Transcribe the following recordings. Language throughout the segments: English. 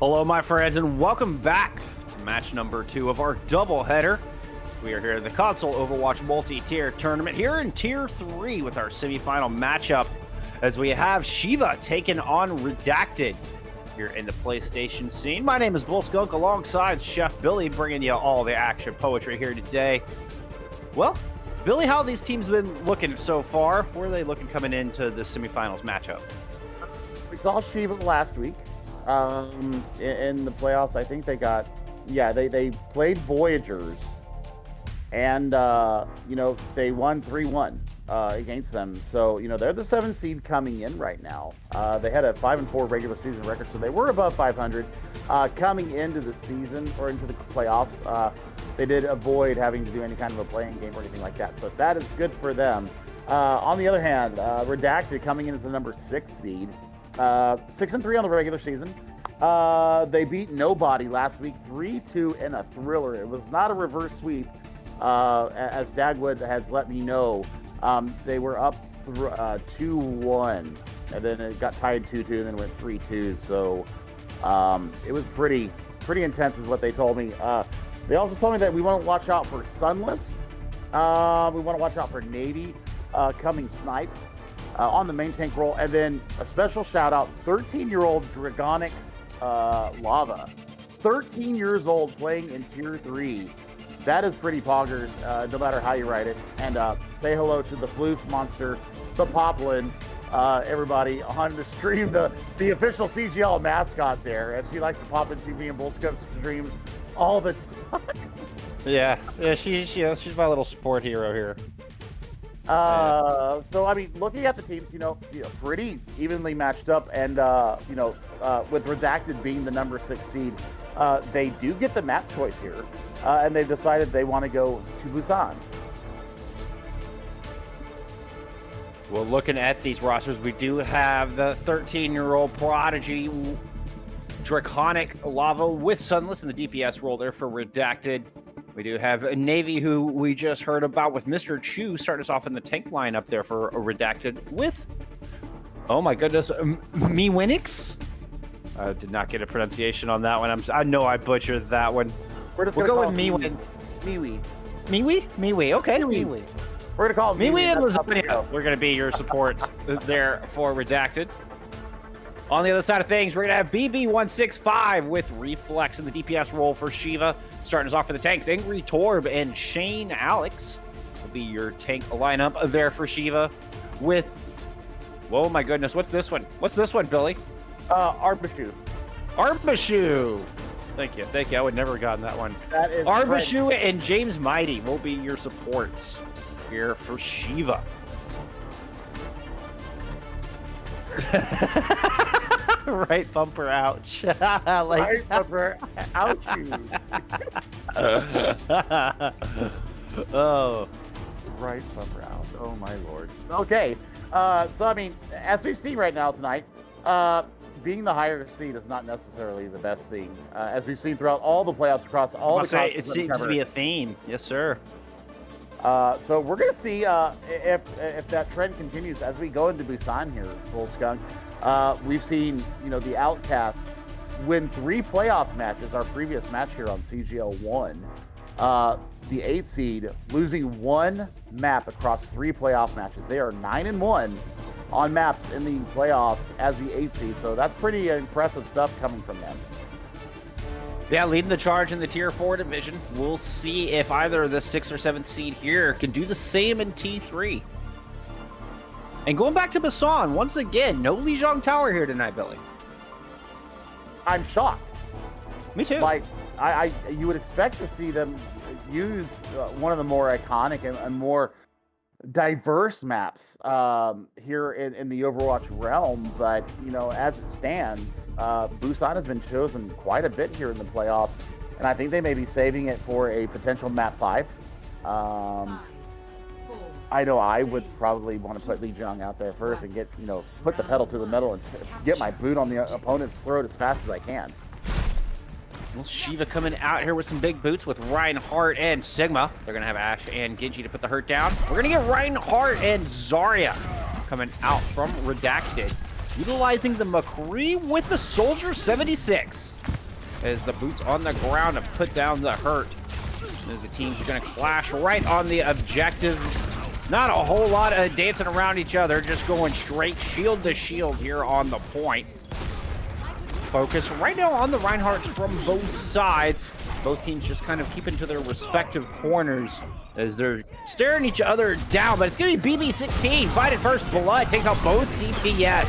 Hello, my friends, and welcome back to match number 2 of our doubleheader. We are here at the console Overwatch multi-tier tournament here in Tier 3 with our semifinal matchup as we have Shiva taking on Redacted here in the PlayStation scene. My name is Bullskunk alongside ChefBilly, bringing you all the action poetry here today. Well, Billy, how have these teams been looking so far? Where are they looking coming into the semifinals matchup? We saw Shiva last week. In the playoffs, I think they got, they played Voyagers, and they won 3-1 against them. So they're the 7th seed coming in right now. They had a 5-4 regular season record, so they were above 500 coming into the season or into the playoffs. They did avoid having to do any kind of a playing game or anything like that, so that is good for them. On the other hand, Redacted coming in as the number 6 seed. 6-3 on the regular season. They beat nobody last week, 3-2 in a thriller. It was not a reverse sweep, as Dagwood has let me know. They were up 2-1, and then it got tied 2-2, and then went 3-2. So it was pretty intense, is what they told me. They also told me that we want to watch out for Sunless. We want to watch out for Navy coming snipe on the main tank role, and then a special shout out, 13-year-old Dragonic Lava, 13 years old, playing in Tier 3. That is pretty poggers, no matter how you write it. And say hello to the Floof Monster, the Poplin, everybody on the stream, the official CGL mascot there, as she likes to pop in TV and Bullskunk streams all the time. Yeah, she's my little support hero here. So I mean, looking at the teams, pretty evenly matched up, and with Redacted being the number 6 seed, they do get the map choice here, and they've decided they want to go to Busan. Well, looking at these rosters, we do have the 13-year-old prodigy Draconic Lava with Sunless in the DPS role there for Redacted. We do have a Navy, who we just heard about, with Mr. Chu starting us off in the tank line up there for a Redacted with, oh my goodness, Miwinix? I did not get a pronunciation on that one. I know I butchered that one. We'll go with Miwi. Miwi, okay. Miwi. We're gonna call Miwi and Lasagna. We're gonna be your supports there for Redacted. On the other side of things, we're going to have BB165 with Reflex in the DPS role for Shiva. Starting us off for the tanks, Angry Torb and Shane Alex will be your tank lineup there for Shiva with, whoa, my goodness, what's this one? What's this one, Billy? Arbashu. Arbashu! Thank you. I would never have gotten that one. That is Arbashu and James Mighty will be your supports here for Shiva. Right bumper, ouch. Right bumper, ouchie. Oh. Right bumper, ouch. Oh, my lord. Okay, so, I mean, as we've seen right now tonight, being the higher seed is not necessarily the best thing. As we've seen throughout all the playoffs across all the it seems to be a theme. Yes, sir. So we're going to see if that trend continues as we go into Busan here, Bullskunk. We've seen, the Outcast win 3 playoff matches, our previous match here on CGL 1. The 8th seed losing 1 map across 3 playoff matches. They are 9-1 on maps in the playoffs as the 8th seed, so that's pretty impressive stuff coming from them. Yeah, leading the charge in the Tier 4 division. We'll see if either the 6th or 7th seed here can do the same in T3. And going back to Busan, once again, no Lijiang Tower here tonight, Billy. I'm shocked. Me too. Like, you would expect to see them use one of the more iconic and more diverse maps here in the Overwatch realm, but as it stands, Busan has been chosen quite a bit here in the playoffs, and I think they may be saving it for a potential map 5. I know I would probably want to put Lijiang out there first and get put the pedal to the metal and get my boot on the opponent's throat as fast as I can. Well, Shiva coming out here with some big boots with Reinhardt and Sigma. They're going to have Ashe and Genji to put the hurt down. We're going to get Reinhardt and Zarya coming out from Redacted, utilizing the McCree with the Soldier 76. as the boots on the ground to put down the hurt. As the teams are going to clash right on the objective. Not a whole lot of dancing around each other, just going straight shield to shield here on the point. Focus right now on the Reinhardts from both sides. Both teams just kind of keeping to their respective corners as they're staring each other down, but it's going to be BB16. Fight it first, Blood takes out both DPS.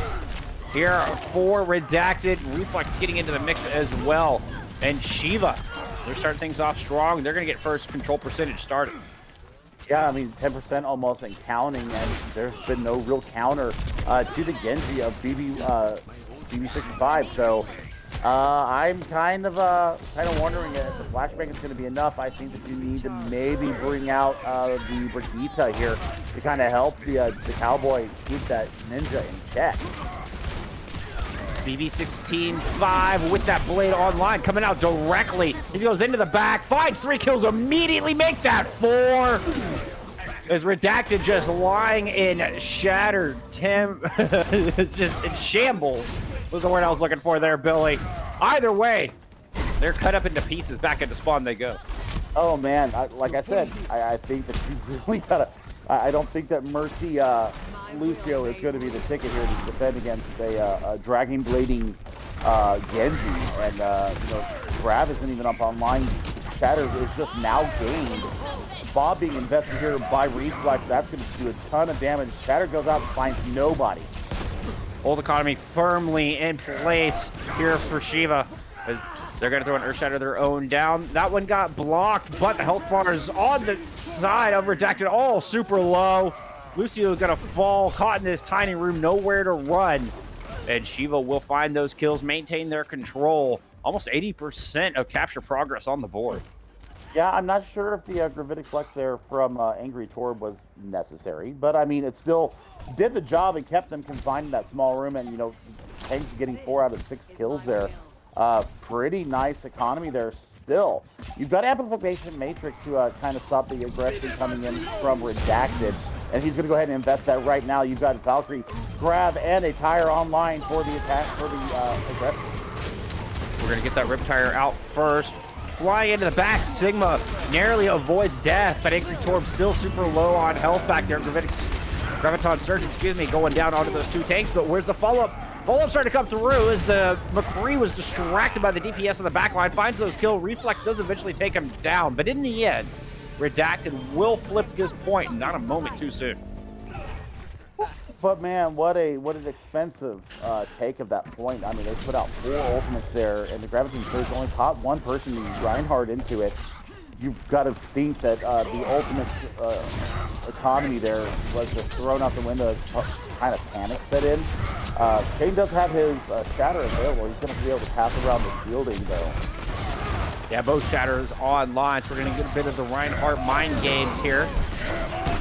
Here for Redacted. Reflex getting into the mix as well. And Shiva, they're starting things off strong. They're going to get first control percentage started. Yeah, I mean, 10% almost and counting, and there's been no real counter to the Genji of BB65. So I'm kind of wondering if the flashbang is going to be enough. I think that you need to maybe bring out the Brigitte here to kind of help the Cowboy keep that ninja in check. BB16-5 with that blade online, coming out directly. He goes into the back, finds 3 kills, immediately make that 4. As Redacted just lying in shattered just in shambles was the word I was looking for there, Billy. Either way, they're cut up into pieces. Back into spawn they go. Oh man, like I said, I think that you really gotta. I don't think that Mercy Lucio is going to be the ticket here to defend against a dragon blading Genji, and Grav isn't even up online. Shatter is just now gained. Bob being invested here by Reflex, that's going to do a ton of damage. Shatter goes out and finds nobody. Old economy firmly in place here for Shiva. As they're going to throw an Earth Shatter of their own down. That one got blocked, but the health bar is on the side of Redacted. All super low. Lucio is going to fall, caught in this tiny room, nowhere to run. And Shiva will find those kills, maintain their control. Almost 80% of capture progress on the board. Yeah, I'm not sure if the Gravitic Flex there from Angry Torb was necessary, but I mean, it still did the job and kept them confined in that small room, and, Tank's getting 4 out of 6 kills there. Pretty nice economy there still. You've got Amplification Matrix to kind of stop the aggression coming in from Redacted, and he's going to go ahead and invest that right now. You've got Valkyrie, Grab, and a tire online for the attack, for the aggression. We're going to get that Rip Tire out first. Flying into the back, Sigma narrowly avoids death, but Angry Torb still super low on health back there. Graviton Surge, going down onto those 2 tanks, but where's the follow-up? Follow-up starting to come through as the McCree was distracted by the DPS on the back line, finds those kills. Reflex does eventually take him down, but in the end, Redacted will flip this point, not a moment too soon. But man, what an expensive take of that point. I mean, they put out 4 ultimates there, and the Graviton Surge only caught 1 person, Reinhardt, into it. You've got to think that the ultimate economy there was just thrown out the window, kind of panic set in. Kane does have his Shatter available. He's going to be able to pass around the shielding, though. Yeah, both Shatters online, so we're going to get a bit of the Reinhardt mind games here.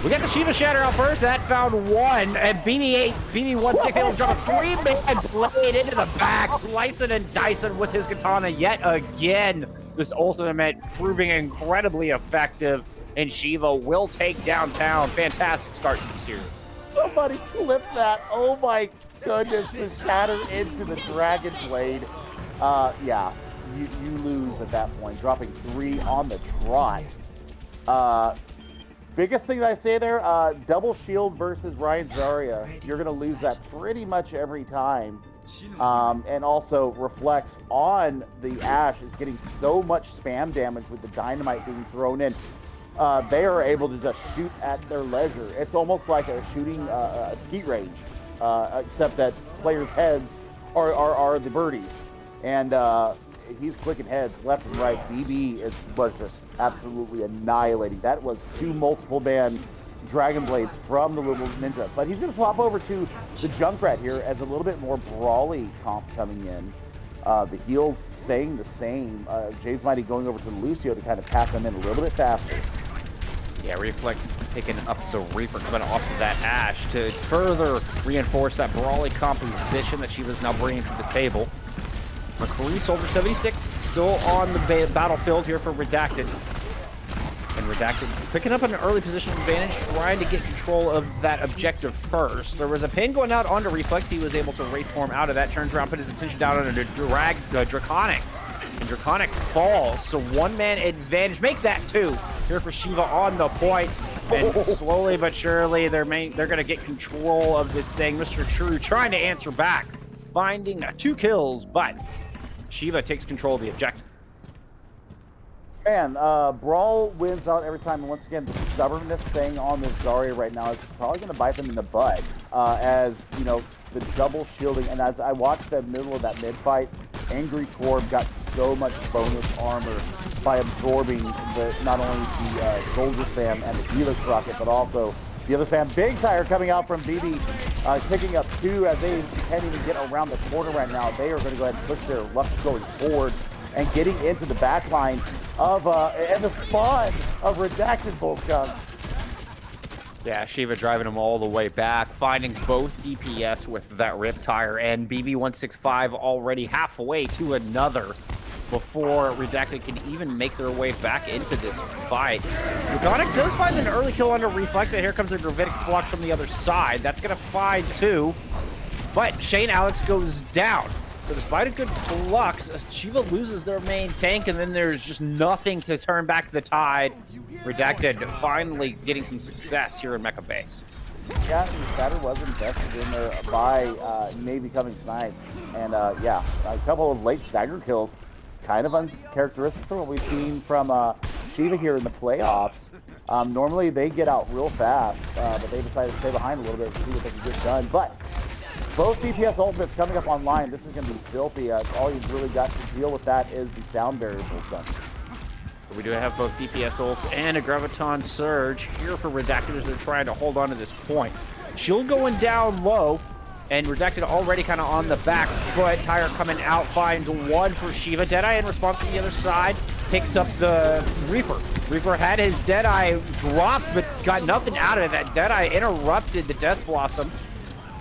We got the Shiva Shatter out first. That found 1, and BB16 able to drop a 3-man blade into the back, slicing and dicing with his katana yet again. This ultimate proving incredibly effective, and Shiva will take downtown. Fantastic start to the series. Somebody clip that. Oh my goodness, the Shatter into the Dragon Blade. Yeah, you lose at that point, dropping 3 on the trot. Biggest thing that I say there, double shield versus Ryan Zarya. You're going to lose that pretty much every time. And also reflects on the Ashe is getting so much spam damage with the dynamite being thrown in. They are able to just shoot at their leisure. It's almost like a shooting a skeet range, except that players' heads are the birdies. And he's clicking heads left and right. BB was just absolutely annihilating. That was 2 multiple band Dragon Blades from the little ninja. But he's going to swap over to the Junkrat here as a little bit more brawly comp coming in. The heals staying the same. Jay's Mighty going over to Lucio to kind of pass them in a little bit faster. Yeah, Reflex picking up the Reaper coming off of that Ashe to further reinforce that brawly composition that she was now bringing to the table. McCree, Soldier 76, still on the battlefield here for Redacted. And Redacted picking up an early position advantage, trying to get control of that objective first. There was a pin going out onto Reflex. He was able to Wraith form out of that, turns around, put his attention down on a Draconic. And Draconic falls, so one-man advantage. Make that two here for Shiva on the point. And slowly but surely, they're going to get control of this thing. Mr. True trying to answer back, finding 2 kills, but Shiva takes control of the objective. Man, Brawl wins out every time. And once again, the stubbornness thing on this Zarya right now is probably going to bite them in the butt. As, you know, the double shielding. And as I watched the middle of that mid-fight, Angry Torb got so much bonus armor by absorbing not only the Soldier Spam and the Helix Rocket, but also the other spam. Big Tire coming out from BB, picking up 2 as they can't even get around the corner right now. They are going to go ahead and push their luck going forward and getting into the back line of, and the spawn of redacted Bullskunk. Yeah, Shiva driving them all the way back, finding both DPS with that Rip Tire, and BB165 already halfway to another before Redacted can even make their way back into this fight. Draconic does find an early kill under Reflex, and here comes a Gravitic Flux from the other side. That's going to find 2, but Shane Alex goes down. So despite a good Flux, Shiva loses their main tank, and then there's just nothing to turn back the tide. Redacted finally getting some success here in Mecha Base. Yeah, Spatter was invested in there by Navy coming sniped. And yeah, a couple of late stagger kills. Kind of uncharacteristic from what we've seen from Shiva here in the playoffs. Normally they get out real fast, but they decided to stay behind a little bit to see what they can get done. But both DPS ultimates coming up online. This is going to be filthy. All you've really got to deal with that is the sound barrier Bullskunk. We do have both DPS ults and a Graviton Surge here for Redacted as they're trying to hold on to this point. Shield going down low, and Redacted already kind of on the back foot. Tire coming out, finds 1 for Shiva. Deadeye in response from the other side picks up the Reaper. Reaper had his Deadeye dropped, but got nothing out of it. That Deadeye interrupted the Death Blossom,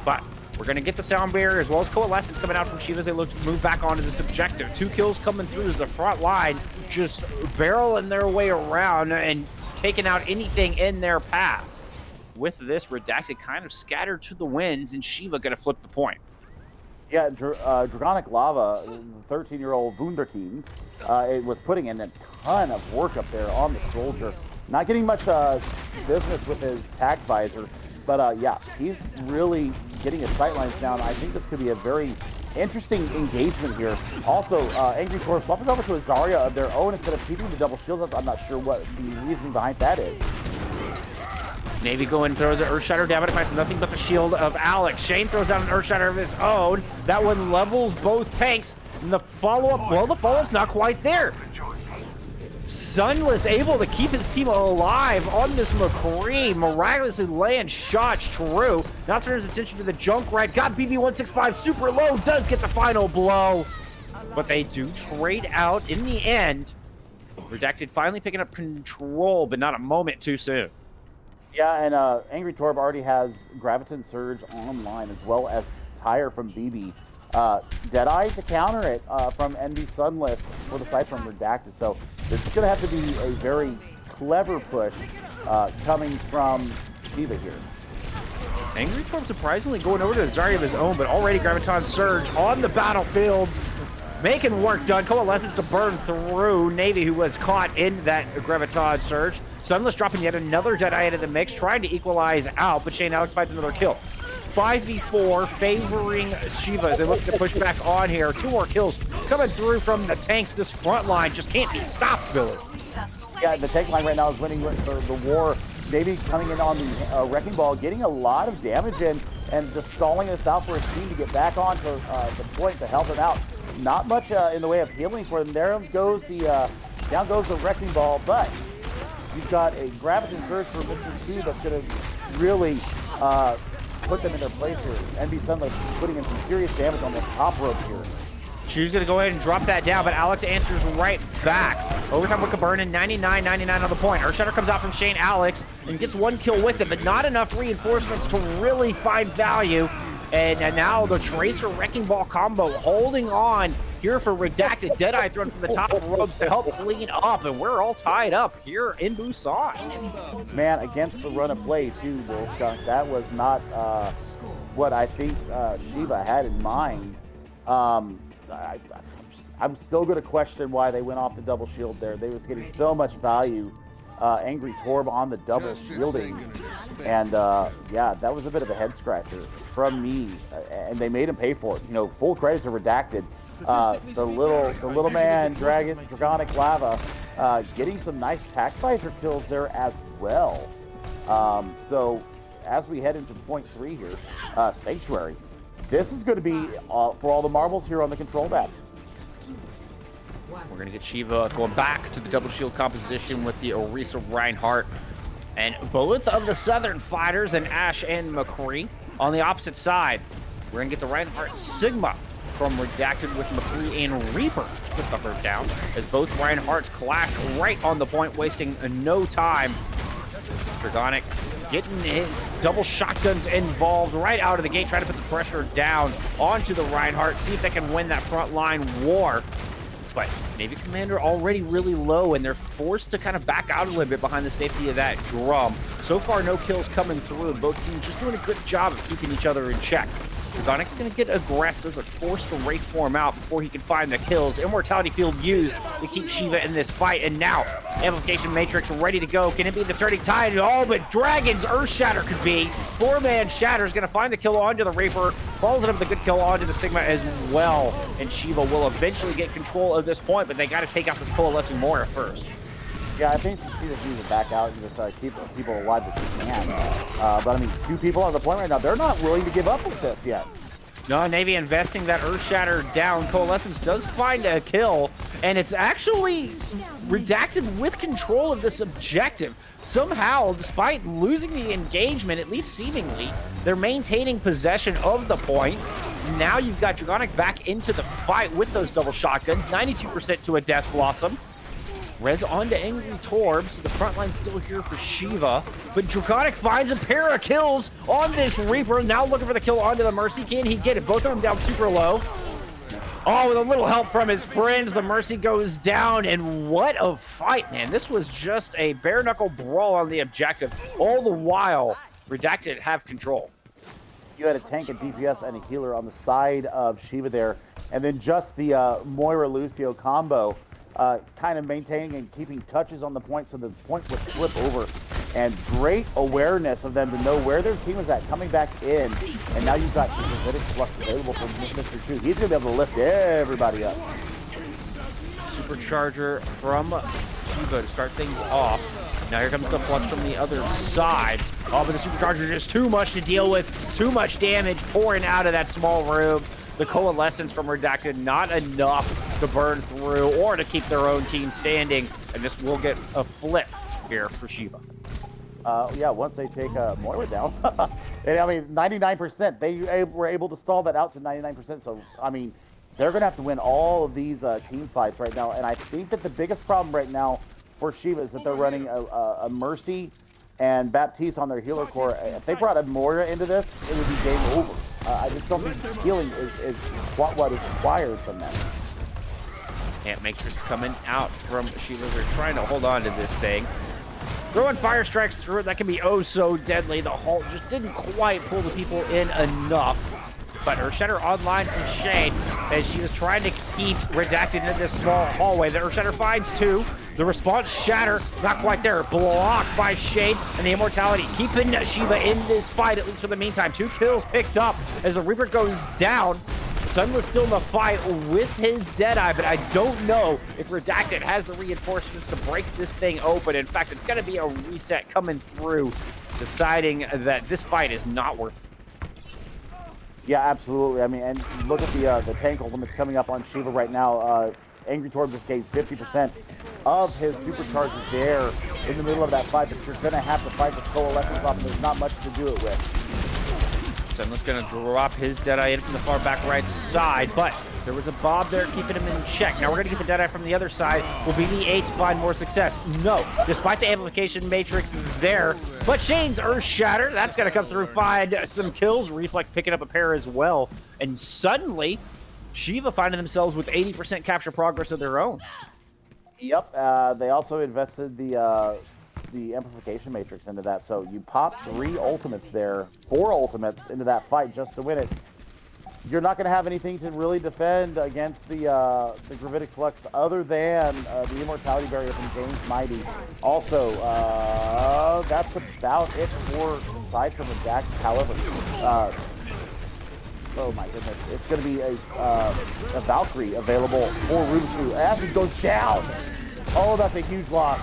but we're going to get the sound barrier as well as Coalescence coming out from Shiva as they look to move back onto this objective. 2 kills coming through as the front line just barreling their way around and taking out anything in their path. With this, Redacted kind of scattered to the winds, and Shiva going to flip the point. Yeah, Draconic Lava, the 13-year-old Wunderkind, it was putting in a ton of work up there on the Soldier. Not getting much business with his tack visor, but yeah, he's really getting his sightlines down. I think this could be a very interesting engagement here. Also, Angry Torb swapping over to a Zarya of their own instead of keeping the double shield up. I'm not sure what the reasoning behind that is. Navy going throws the Earthshatter down, but it finds nothing but the shield of Alex. Shane throws out an Earthshatter of his own. That one levels both tanks. And the follow-up, well, the follow-up's not quite there. Sunless able to keep his team alive on this McCree, miraculously lands shots true. Now turns his attention to the Junkrat. Got BB165 super low, does get the final blow. But they do trade out in the end. Redacted finally picking up control, but not a moment too soon. Yeah, and Angry Torb already has Graviton Surge online as well as Tire from BB. Deadeye to counter it from NB Sunless for the side from Redacted. So this is going to have to be a very clever push coming from Shiva here. Angry Torb surprisingly going over to the Zarya of his own, but already Graviton Surge on the battlefield, making work done. Coalescence to burn through Navy, who was caught in that Graviton Surge. Sunless dropping yet another Deadeye into the mix, trying to equalize out, but Shane Alex finds another kill. 5v4 favoring Shiva as they look to push back on here. 2 more kills coming through from the tanks. This front line just can't be stopped, Billy. Yeah, the tank line right now is winning the war. Navy coming in on the Wrecking Ball, getting a lot of damage in, and just stalling this out for his team to get back onto the point to help him out. Not much in the way of healing for them. There goes down goes the Wrecking Ball, but you've got a Graviton Surge for Mr. 2 that's going to really put them in their place here. NB Sunlight putting in some serious damage on the top rope here. Chu's going to go ahead and drop that down, but Alex answers right back. Overtime with Cabernet, 99-99 on the point. Earthshatter comes out from Shane Alex and gets 1 kill with it, but not enough reinforcements to really find value. And now the Tracer Wrecking Ball combo holding on here for Redacted. Deadeye thrown from the top ropes to help clean up, and we're all tied up here in Busan. Man, against the run of play too, Bullskunk. That was not what I think Shiva had in mind. I'm still going to question why they went off the double shield there. They was getting so much value. Angry Torb on the double shielding, and yeah, that was a bit of a head scratcher from me, and they made him pay for it. You know, full credit to Redacted. The little man, Dragonic Lava, getting some nice Packvisor kills there as well. So as we head into point 3 here, Sanctuary, this is going to be for all the marbles here on the control map. We're going to get Shiva going back to the double shield composition with the Orisa Reinhardt. And both of the Southern fighters, and Ash and McCree, on the opposite side. We're going to get the Reinhardt Sigma from Redacted with McCree and Reaper to put the hurt down, as both Reinhardts clash right on the point, wasting no time. Dragonic getting his double shotguns involved right out of the gate, trying to put the pressure down onto the Reinhardt, see if they can win that front line war. But Navy Commander already really low, and they're forced to kind of back out a little bit behind the safety of that drum. So far, no kills coming through. Both teams just doing a good job of keeping each other in check. Dragonic's going to get aggressive, but forced to Wraith form out before he can find the kills. Immortality Field used to keep Shiva in this fight, and now Amplification Matrix ready to go. Can it be the turning tide? Oh, but Dragon's Earth Shatter could be. 4-man Shatter is going to find the kill onto the Reaper, follows it up with a good kill onto the Sigma as well, and Shiva will eventually get control of this point, but they got to take out this Coalescing Moira first. Yeah, I think she just needs to back out and just keep people alive as she can. But I mean, 2 people on the point right now, they're not willing to give up with this yet. No, Navy investing that Earth Shatter down. Coalescence does find a kill, and it's actually Redacted with control of this objective. Somehow, despite losing the engagement, at least seemingly, they're maintaining possession of the point. Now you've got Dragonic back into the fight with those double shotguns, 92% to a Death Blossom. Res onto Angry Torb, so the front line's still here for Shiva. But Dragonic finds a pair of kills on this Reaper. Now looking for the kill onto the Mercy. Can he get it? Both of them down super low. Oh, with a little help from his friends, the Mercy goes down. And what a fight, man. This was just a bare-knuckle brawl on the objective. All the while, Redacted have control. You had a tank, a DPS, and a healer on the side of Shiva there. And then just the Moira-Lucio combo. Kind of maintaining and keeping touches on the point so the point would flip over. And great awareness of them to know where their team is at, coming back in. And now you've got the Davidic Flux available from Mr. Chu. He's going to be able to lift everybody up. Supercharger from Shiva to start things off. Now here comes the Flux from the other side. Oh, but the Supercharger is just too much to deal with. Too much damage pouring out of that small room. The Coalescence from Redacted, not enough to burn through or to keep their own team standing. And this will get a flip here for Shiva. Yeah, once they take Moira down. And, I mean, 99%. They were able to stall that out to 99%. So, I mean, they're going to have to win all of these team fights right now. And I think that the biggest problem right now for Shiva is that they're running a Mercy and Baptiste on their healer core. If they brought a Moira into this, it would be game over. I just don't think healing is what is required from them. Ant Matrix coming out from Shiva. They're trying to hold on to this thing. Throwing fire strikes through it, that can be oh so deadly. The halt just didn't quite pull the people in enough. But Earthshatter online from Shade as she was trying to keep Redacted in this small hallway. The Earthshatter finds 2. The response Shatter, not quite there. Blocked by Shade and the Immortality. Keeping Shiva in this fight, at least for the meantime. 2 kills picked up as the Reaper goes down. Sunless still in the fight with his Deadeye, but I don't know if Redacted has the reinforcements to break this thing open. In fact, it's going to be a reset coming through, deciding that this fight is not worth it. Yeah, absolutely. I mean, and look at the tank ultimates coming up on Shiva right now. Angry Torb just gave 50% of his supercharges there in the middle of that fight, but you're going to have to fight the Coalescence off, and there's not much to do it with. Sunless going to drop his Deadeye in from the far back right side, but there was a Bob there keeping him in check. Now we're going to get the Deadeye from the other side. Will be the 8 to find more success? No, despite the Amplification Matrix there. But Shane's Earth Shatter, that's going to come through, find some kills. Reflex picking up a pair as well. And suddenly, Shiva finding themselves with 80% capture progress of their own. Yep, they also invested the Amplification Matrix into that, so you pop 3 ultimates there, 4 ultimates into that fight just to win it. you're not going to have anything to really defend against the Gravitic Flux other than the Immortality Barrier from James Mighty. Also, that's about it for aside from Redacted. However, oh my goodness, it's going to be a Valkyrie available for Rusu as he goes down. Oh, that's a huge loss.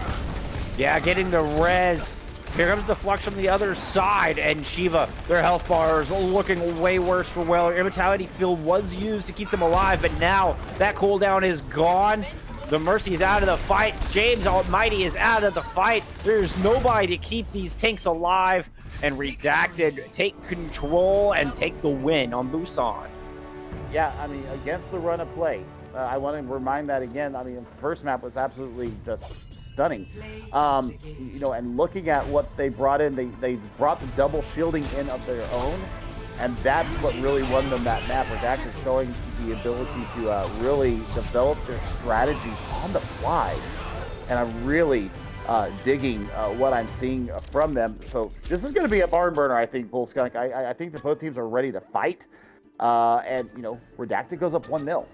Yeah, getting the res. Here comes the Flux from the other side, and Shiva, their health bars looking way worse for Weller. Immortality Field was used to keep them alive, but now that cooldown is gone. The Mercy is out of the fight. James Almighty is out of the fight. There's nobody to keep these tanks alive, and Redacted take control and take the win on Busan. Yeah, I mean, against the run of play, I want to remind that again. I mean, the first map was absolutely just stunning. You know, and looking at what they brought in, they brought the double shielding in of their own, and that's what really won them that map. Redacted showing the ability to really develop their strategies on the fly, and I'm really digging what I'm seeing from them. So this is going to be a barn burner, I think, Bullskunk. I think that both teams are ready to fight, and you know, Redacted goes up 1-0.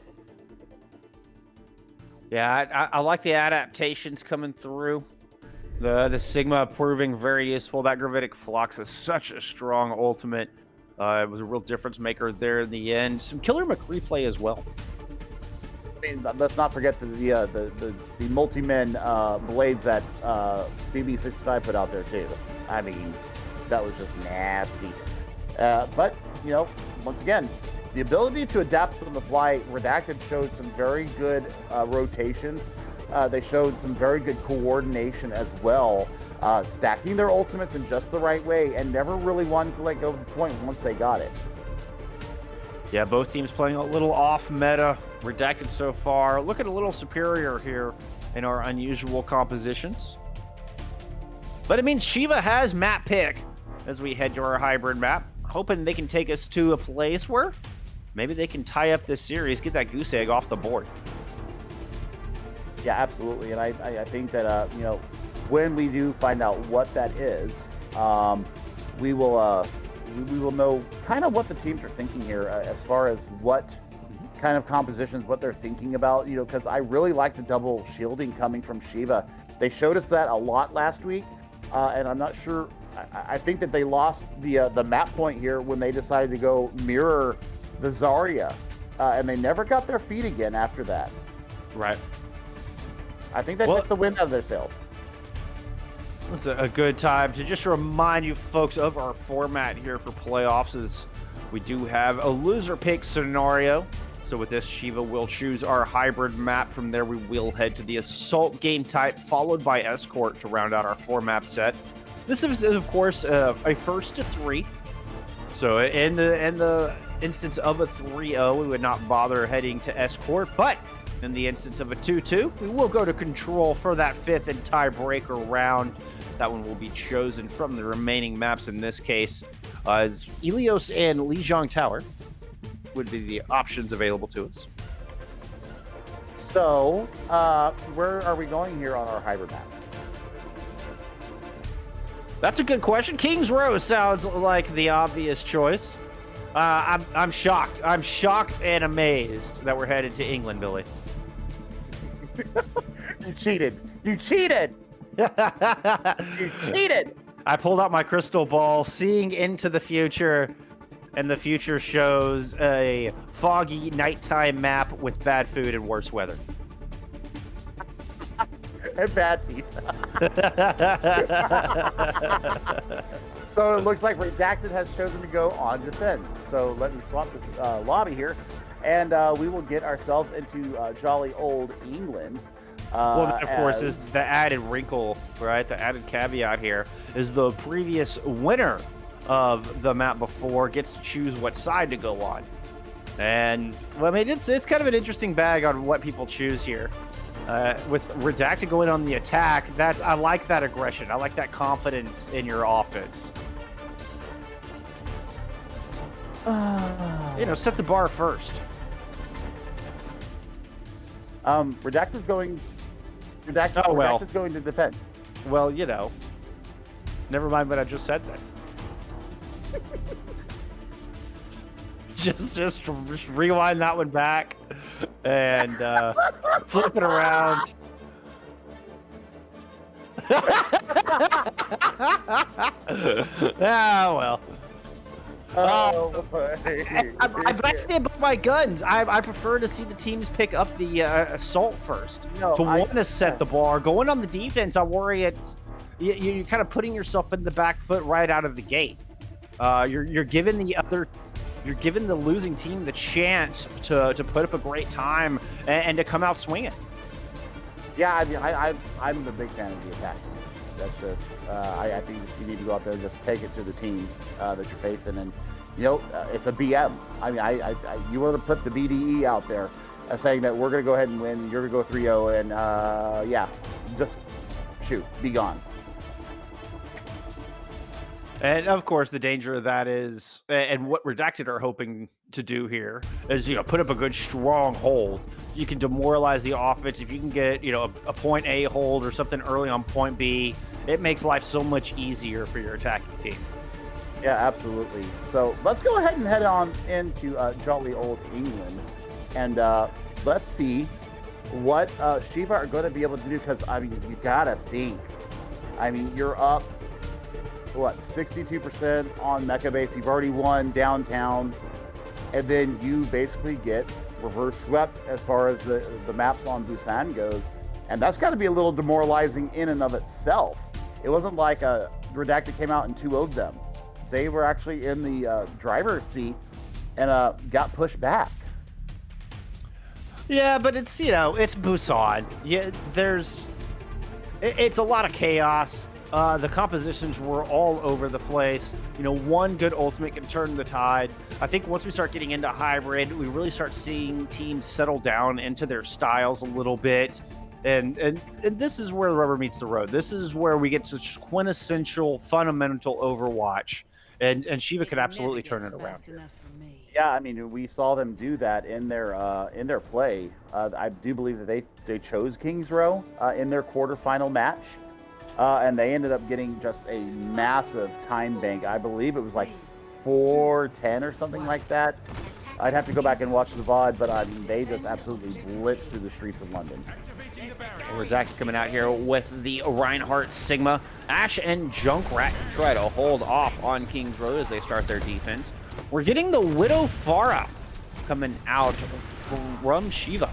Yeah, I like the adaptations coming through. The Sigma proving very useful. That Gravitic Flux is such a strong ultimate. It was a real difference maker there in the end. Some Killer McCree play as well. I mean, let's not forget the multi-men blades that BB65 put out there too. I mean, that was just nasty. But you know, once again, the ability to adapt on the fly. Redacted showed some very good rotations. They showed some very good coordination as well, stacking their ultimates in just the right way and never really wanting to let go of the point once they got it. Yeah, both teams playing a little off meta. Redacted so far, looking a little superior here in our unusual compositions. But it means Shiva has map pick as we head to our hybrid map, hoping they can take us to a place where maybe they can tie up this series, get that goose egg off the board. Yeah, absolutely. And I think that, you know, when we do find out what that is, we will know kind of what the teams are thinking here as far as what kind of compositions, what they're thinking about, you know, because I really like the double shielding coming from Shiva. They showed us that a lot last week, and I'm not sure. I think that they lost the map point here when they decided to go mirror the Zarya, and they never got their feet again after that. Right. I think they took the wind out of their sails. It's a good time to just remind you folks of our format here for playoffs, as we do have a loser pick scenario. So with this, Shiva will choose our hybrid map. From there, we will head to the assault game type, followed by escort to round out our 4-map set. This is, of course, a first to 3. So in the instance of a 3-0, we would not bother heading to escort, but in the instance of a 2-2, we will go to control for that 5th and tiebreaker round. That one will be chosen from the remaining maps in this case, as Ilios and Lijiang Tower would be the options available to us. So, where are we going here on our hybrid map? That's a good question. Kings Row sounds like the obvious choice. I'm shocked. I'm shocked and amazed that we're headed to England, Billy. You cheated. You cheated. You cheated. I pulled out my crystal ball, seeing into the future, and the future shows a foggy nighttime map with bad food and worse weather. And bad teeth. So it looks like Redacted has chosen to go on defense. So let me swap this lobby here, and we will get ourselves into jolly old England. Well, of course, is the added wrinkle, right? The added caveat here is the previous winner of the map before gets to choose what side to go on. And, well, I mean, it's kind of an interesting bag on what people choose here. With Redacted going on the attack, I like that aggression. I like that confidence in your offense. You know, set the bar first. Redacted's going. Redacted's going to defend. Well, you know, never mind what I just said then. just rewind that one back and flip it around. Ah, well. Oh, but I stand by my guns. I prefer to see the teams pick up the assault first. No, To want to set the bar. Going on the defense, I worry you're kind of putting yourself in the back foot right out of the gate. You're giving the losing team the chance to put up a great time and to come out swinging. Yeah, I mean, I'm a big fan of the attack. That's just, I think you need to go out there and just take it to the team that you're facing. And, you know, it's a BM. I mean, you want to put the BDE out there saying that we're going to go ahead and win, you're going to go 3-0, and, yeah, just shoot, be gone. And of course, the danger of that is, and what Redacted are hoping to do here is, you know, put up a good strong hold. You can demoralize the offense if you can get, you know, a point A hold or something early on point B. It makes life so much easier for your attacking team. Yeah, absolutely. So let's go ahead and head on into jolly old England, and let's see what Shiva are going to be able to do. Because I mean, you gotta think. I mean, you're up. What, 62% on Mecha Base? You've already won downtown, and then you basically get reverse swept as far as the maps on Busan goes, and that's got to be a little demoralizing in and of itself. It wasn't like Redacted came out and 2-0'd them. They were actually in the driver's seat and got pushed back. Yeah, but it's, you know, it's Busan. Yeah, it's a lot of chaos. The compositions were all over the place. You know, one good ultimate can turn the tide. I think once we start getting into hybrid, we really start seeing teams settle down into their styles a little bit. And this is where the rubber meets the road. This is where we get such quintessential, fundamental Overwatch. And Shiva could absolutely turn it around here. Yeah, I mean, we saw them do that in their play. I do believe that they chose Kings Row in their quarterfinal match. And they ended up getting just a massive time bank. I believe it was like 4-10 or something like that. I'd have to go back and watch the VOD, but I mean, they just absolutely blitzed through the streets of London. Rezaki coming out here with the Reinhardt Sigma. Ash and Junkrat try to hold off on Kings Road as they start their defense. We're getting the Widow Farah coming out from Shiva.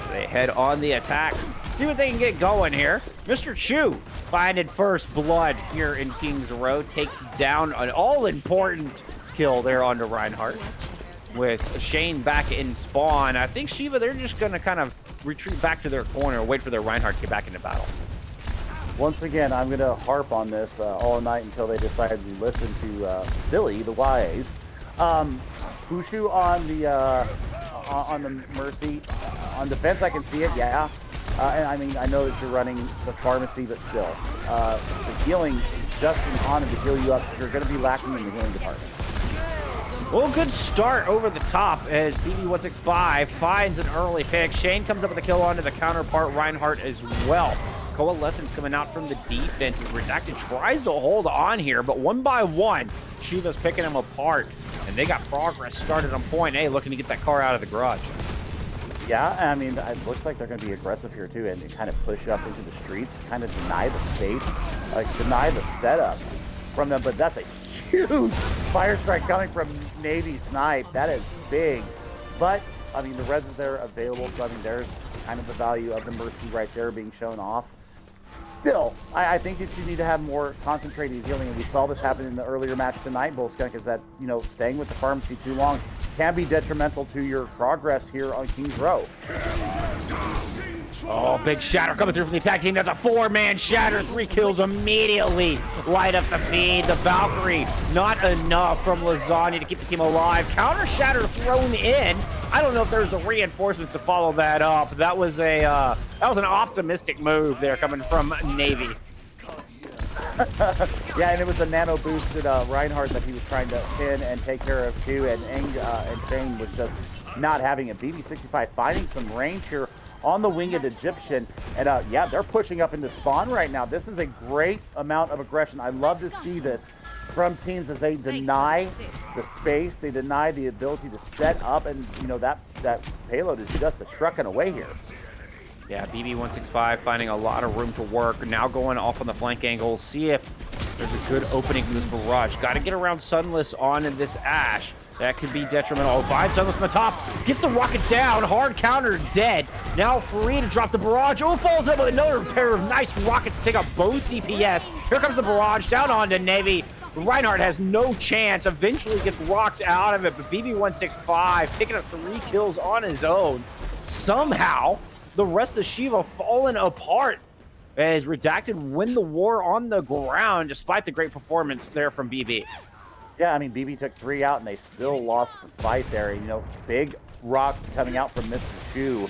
They head on the attack. See what they can get going here. Mr. Chu finding first blood here in Kings Row. Takes down an all-important kill there onto Reinhardt. With Shane back in spawn, I think Shiva, they're just going to kind of retreat back to their corner, wait for their Reinhardt to get back into battle. Once again, I'm going to harp on this all night until they decide to listen to Billy, the YAs. Pushu on the Mercy. On defense, I can see it, yeah. And I mean, I know that you're running the pharmacy, but still. The healing is just in honor to heal you up. You're going to be lacking in the healing department. Well, good start over the top as BB165 finds an early pick. Shane comes up with a kill onto the counterpart, Reinhardt as well. Coalescence coming out from the defense as Redacted tries to hold on here, but one by one, Shiva's picking them apart. And they got progress started on point A, looking to get that car out of the garage. Yeah, I mean, it looks like they're going to be aggressive here too, and kind of push up into the streets, kind of deny the space, deny the setup from them. But that's a huge fire strike coming from Navy Snipe. That is big. But I mean, the res is there available, so I mean, there's kind of the value of the Mercy right there being shown off. Still, I think that you need to have more concentrated healing, and we saw this happen in the earlier match tonight, Bullskunk, is that, you know, staying with the pharmacy too long can be detrimental to your progress here on Kings Row. Oh, big shatter coming through from the attack team. That's a 4-man shatter. 3 kills immediately. Light up the feed. The Valkyrie, not enough from Lasagna to keep the team alive. Counter shatter thrown in. I don't know if there's the reinforcements to follow that up. That was an optimistic move there coming from Navy. Yeah, and it was a nano boosted Reinhardt that he was trying to pin and take care of too, and Shane was just not having it. BB65 finding some range here on the winged Egyptian, and yeah, they're pushing up into spawn right now. This is a great amount of aggression. I love to see this. from teams as they deny the space, they deny the ability to set up, and you know that payload is just a trucking away here. Yeah, BB165 finding a lot of room to work. Now going off on the flank angle. See if there's a good opening for this barrage. Got to get around Sunless on this Ash. That could be detrimental. Finds Sunless on the top. Gets the rockets down. Hard counter, dead. Now free to drop the barrage. Oh, falls in with another pair of nice rockets to take out both DPS. Here comes the barrage down onto Navy. Reinhardt has no chance. Eventually gets rocked out of it. But BB165 picking up 3 kills on his own. Somehow, the rest of Shiva falling apart as Redacted win the war on the ground despite the great performance there from BB. Yeah, I mean, BB took 3 out and they still lost the fight there. You know, big rocks coming out from Mr. Chu.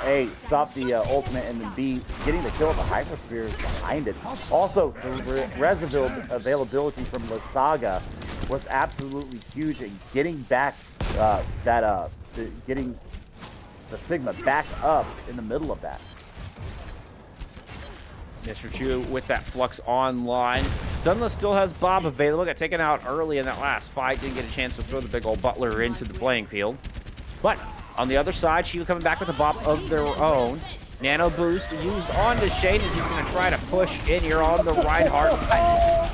A, stop the ultimate, and then B, getting the kill of the Hypersphere behind it. Also, the res availability from Lasaga was absolutely huge in getting back getting the Sigma back up in the middle of that. Mr. Chu with that Flux online. Sunless still has Bob available. Got taken out early in that last fight. Didn't get a chance to throw the big old Butler into the playing field. But on the other side, Shiva coming back with a Bob of their own. Nano boost used on to Shane as he's going to try to push in here on the Reinhardt.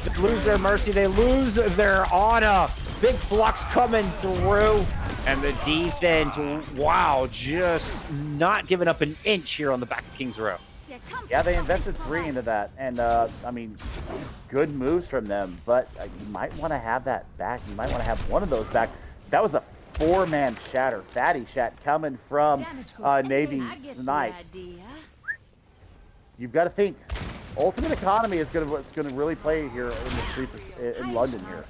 They lose their Mercy. They lose their Ana. Big Flux coming through. And the defense, wow, just not giving up an inch here on the back of King's Row. Yeah, they invested 3 into that, and I mean, good moves from them, but you might want to have that back. You might want to have one of those back. That was a 4-man shatter, fatty shot coming from Navy Snipe. You've got to think, Ultimate Economy is what's going to really play here in the streets in London here.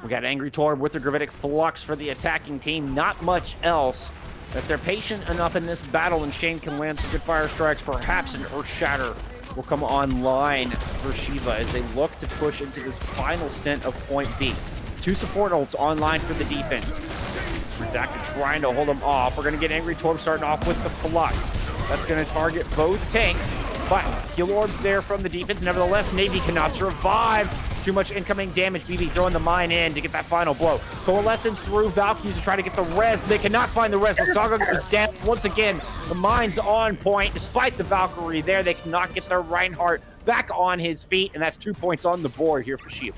We got Angry Torb with the Gravitic Flux for the attacking team. Not much else. If they're patient enough in this battle and Shane can land some good fire strikes, perhaps an Earth Shatter will come online for Shiva as they look to push into this final stint of Point B. 2 support ults online for the defense. Redacted trying to hold them off. We're going to get Angry Torb starting off with the Flux. That's going to target both tanks, but Heal Orbs there from the defense. Nevertheless, Navy cannot survive. Too much incoming damage. BB throwing the mine in to get that final blow. Coalescence through Valkyries to try to get the res. They cannot find the res. Lasaga goes down once again. The mine's on point. Despite the Valkyrie there, they cannot get their Reinhardt back on his feet, and that's 2 points on the board here for Shiva.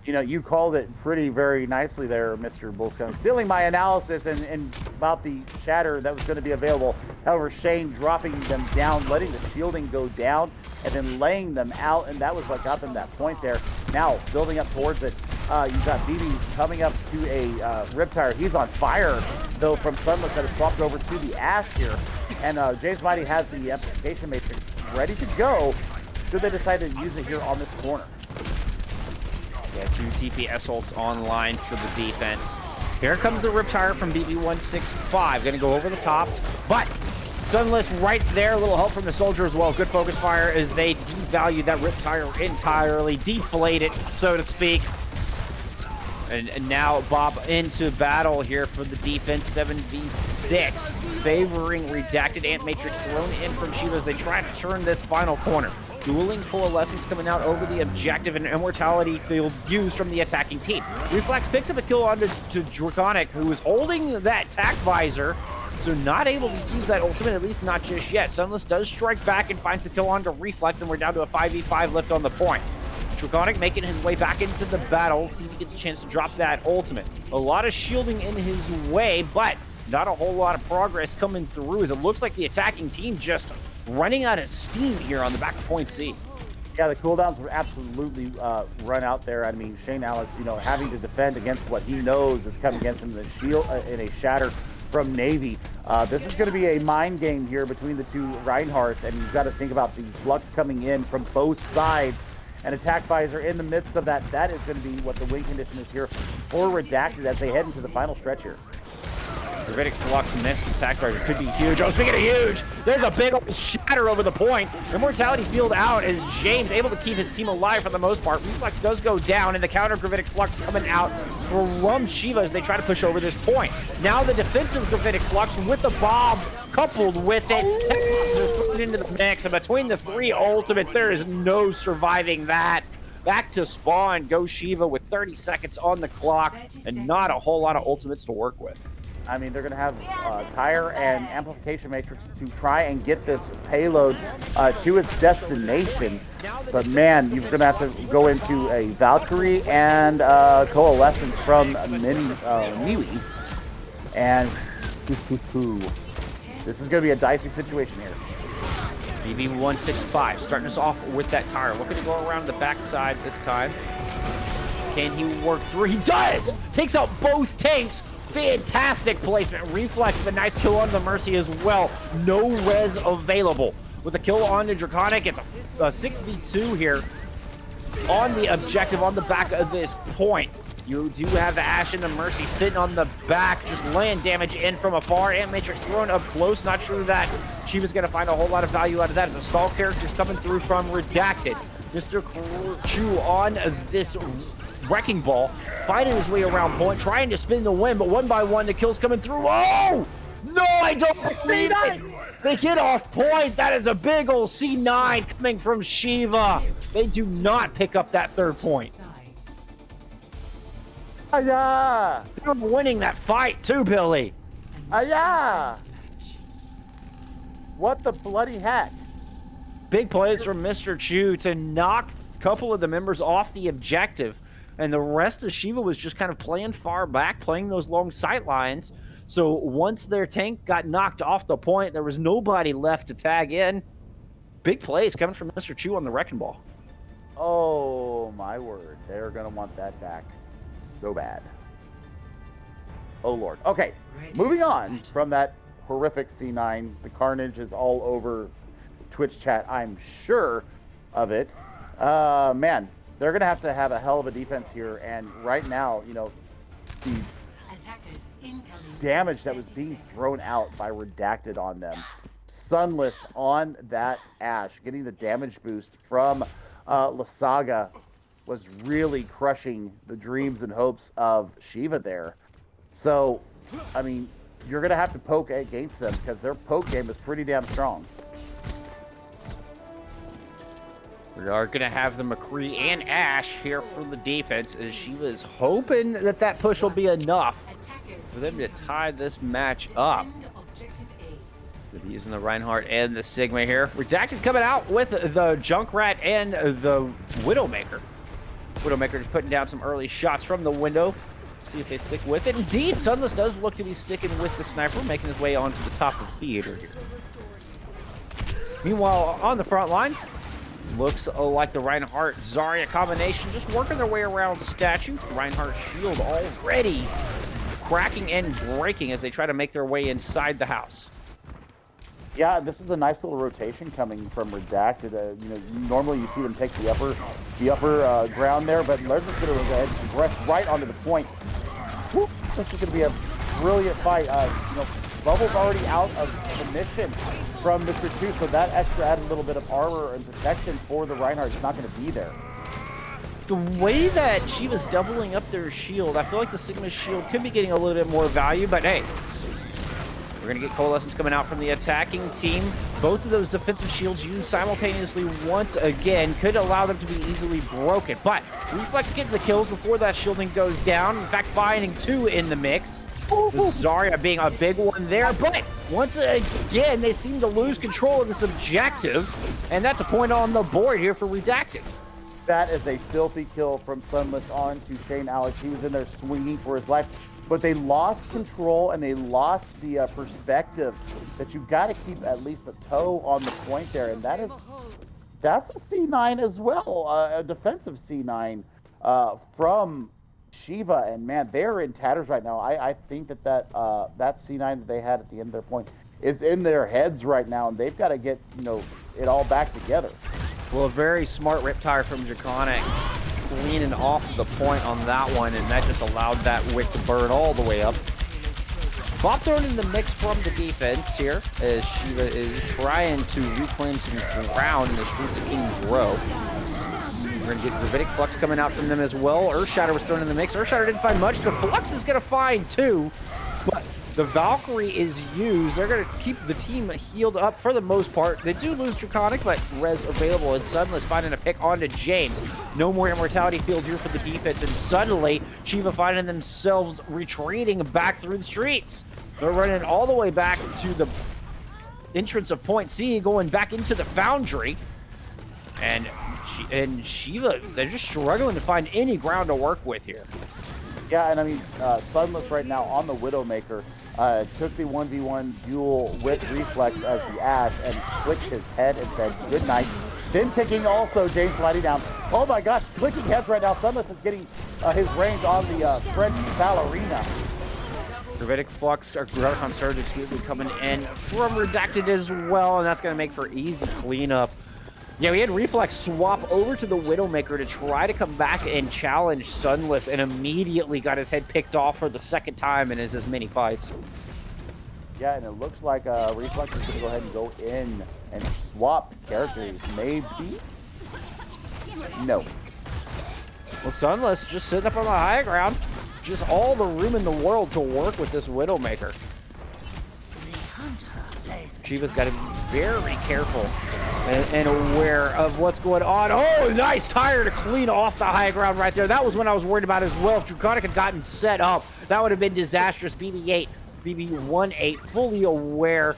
You know, you called it very nicely there, Mr. Bullskunk. Stealing my analysis and about the shatter that was going to be available. However, Shane dropping them down, letting the shielding go down, and then laying them out, and that was what got them that point there. Now, building up towards it, you got BB coming up to a Riptire. He's on fire, though, from Sunless that has swapped over to the Ash here. And James Mighty has the Amplification Matrix ready to go should they decide to use it here on this corner. Yeah, 2 DPS ults online for the defense. Here comes the Riptire from BB165. Gonna go over the top, but Sunless right there. A little help from the soldier as well. Good focus fire as they devalue that Riptire entirely, deflate it, so to speak. And now Bob into battle here for the defense. 7v6, favoring Redacted. Ant Matrix thrown in from Shiva as they try to turn this final corner. Dueling Coalescence coming out over the objective, and Immortality field used from the attacking team. Reflex picks up a kill onto Draconic, who is holding that tack visor, so not able to use that ultimate, at least not just yet. Sunless does strike back and finds the kill onto Reflex, and we're down to a 5v5 lift on the point. Draconic making his way back into the battle, see if he gets a chance to drop that ultimate. A lot of shielding in his way, but not a whole lot of progress coming through, as it looks like the attacking team just running out of steam here on the back of Point C. Yeah, the cooldowns were absolutely run out there. I mean, Shane Alex, you know, having to defend against what he knows is coming against him in a shield in a shatter from Navy. This is going to be a mind game here between the 2 Reinhardts, and you've got to think about the Flux coming in from both sides. An attack visor in the midst of that. That is going to be what the win condition is here for Redacted as they head into the final stretch here. Gravitic Flux missed attack charge. It could be huge. Oh, speaking of huge, there's a big old shatter over the point. Immortality field out as James able to keep his team alive for the most part. Reflex does go down, and the counter Gravitic Flux coming out from Shiva as they try to push over this point. Now the defensive Gravitic Flux with the bomb coupled with it. They're thrown into the mix, and between the 3 ultimates, there is no surviving that. Back to spawn goes Shiva with 30 seconds on the clock and not a whole lot of ultimates to work with. I mean, they're going to have Tire and Amplification Matrix to try and get this payload to its destination. But man, you're going to have to go into a Valkyrie and Coalescence from Niwi. And this is going to be a dicey situation here. BB165 starting us off with that Tire. Looking to go around the backside this time. Can he work through? He does! Takes out both tanks. Fantastic placement. Reflex with a nice kill on the Mercy as well. No res available. With a kill on the Draconic, it's a 6v2 here on the objective on the back of this point. You do have the Ashe and the Mercy sitting on the back, just laying damage in from afar. And Matrix thrown up close. Not sure that Shiva's going to find a whole lot of value out of that as a stall character's coming through from Redacted. Mr. Chu on this Wrecking Ball, fighting his way around point, trying to spin the win, but one by one, the kill's coming through. Oh! No, I don't believe it! They get off point. That is a big old C9 coming from Shiva. They do not pick up that 3rd point. Aya! They're winning that fight too, Billy. Aya! What the bloody heck? Big plays from Mr. Chu to knock a couple of the members off the objective. And the rest of Shiva was just kind of playing far back, playing those long sight lines. So once their tank got knocked off the point, there was nobody left to tag in. Big plays coming from Mr. Chu on the Wrecking Ball. Oh, my word. They're going to want that back so bad. Oh, Lord. Okay, moving on from that horrific C9. The carnage is all over Twitch chat, I'm sure of it. Man. They're going to have a hell of a defense here, and right now, you know, the damage that was being thrown out by Redacted on them. Sunless on that Ashe, getting the damage boost from Lasaga was really crushing the dreams and hopes of Shiva there. So, I mean, you're going to have to poke against them because their poke game is pretty damn strong. We are going to have the McCree and Ashe here for the defense as Shiva is hoping that that push will be enough for them to tie this match up. They'll be using the Reinhardt and the Sigma here. Redacted coming out with the Junkrat and the Widowmaker. Widowmaker just putting down some early shots from the window. See if they stick with it. Indeed, Sunless does look to be sticking with the sniper, making his way onto the top of the theater here. Meanwhile, on the front line, looks like the Reinhardt-Zarya combination just working their way around Statue. Reinhardt shield already cracking and breaking as they try to make their way inside the house. Yeah, this is a nice little rotation coming from Redacted. You know, normally you see them take the upper ground there, but they're just going to rush right onto the point. Whoop, this is going to be a brilliant fight. You know, Bubble's already out of submission from Mr. 2, so that extra added a little bit of armor and protection for the Reinhardt is not going to be there. The way that she was doubling up their shield, I feel like the Sigma shield could be getting a little bit more value, but hey, we're going to get Coalescence coming out from the attacking team. Both of those defensive shields used simultaneously once again could allow them to be easily broken, but Reflex getting the kills before that shielding goes down. In fact, finding 2 in the mix. With Zarya being a big one there, but once again, they seem to lose control of this objective, and that's a point on the board here for Redacted. That is a filthy kill from Sunless on to Shane Alex. He was in there swinging for his life, but they lost control and they lost the perspective that you've got to keep at least a toe on the point there, and that's a C9 as well, a defensive C9 from Shiva, and man, they're in tatters right now. I think that C9 that they had at the end of their point is in their heads right now, and they've got to get, you know, it all back together. Well, a very smart Riptire from Draconic leaning off the point on that one, and that just allowed that wick to burn all the way up. Bomb thrown in the mix from the defense here, as Shiva is trying to reclaim some ground in the streets of King's Row. We're going to get Gravitic Flux coming out from them as well. Earthshatter was thrown in the mix. Earthshatter didn't find much. The Flux is going to find two, but the Valkyrie is used. They're going to keep the team healed up for the most part. They do lose Draconic, but res available, and Sunless finding a pick onto James. No more Immortality Field here for the defense, and suddenly Shiva finding themselves retreating back through the streets. They're running all the way back to the entrance of Point C, going back into the Foundry. And Shiva, they're just struggling to find any ground to work with here. Yeah, and I mean, Sunless right now on the Widowmaker took the 1v1 duel with Reflex as the Ash and clicked his head and said, good night. Then taking also James sliding down. Oh my gosh, clicking heads right now. Sunless is getting his range on the French Ballerina. Gravitic Flux, or Graviton Surge, excuse me, coming in from Redacted as well, and that's going to make for easy cleanup. Yeah, we had Reflex swap over to the Widowmaker to try to come back and challenge Sunless, and immediately got his head picked off for the second time in his mini fights. Yeah, and it looks like Reflex is going to go ahead and go in and swap characters. Maybe? No. Well, Sunless just sitting up on the high ground. Just all the room in the world to work with this Widowmaker. Shiva's got to be very careful and aware of what's going on. Oh, nice tire to clean off the high ground right there. That was what I was worried about as well. If Draconic had gotten set up, that would have been disastrous. BB-18, fully aware.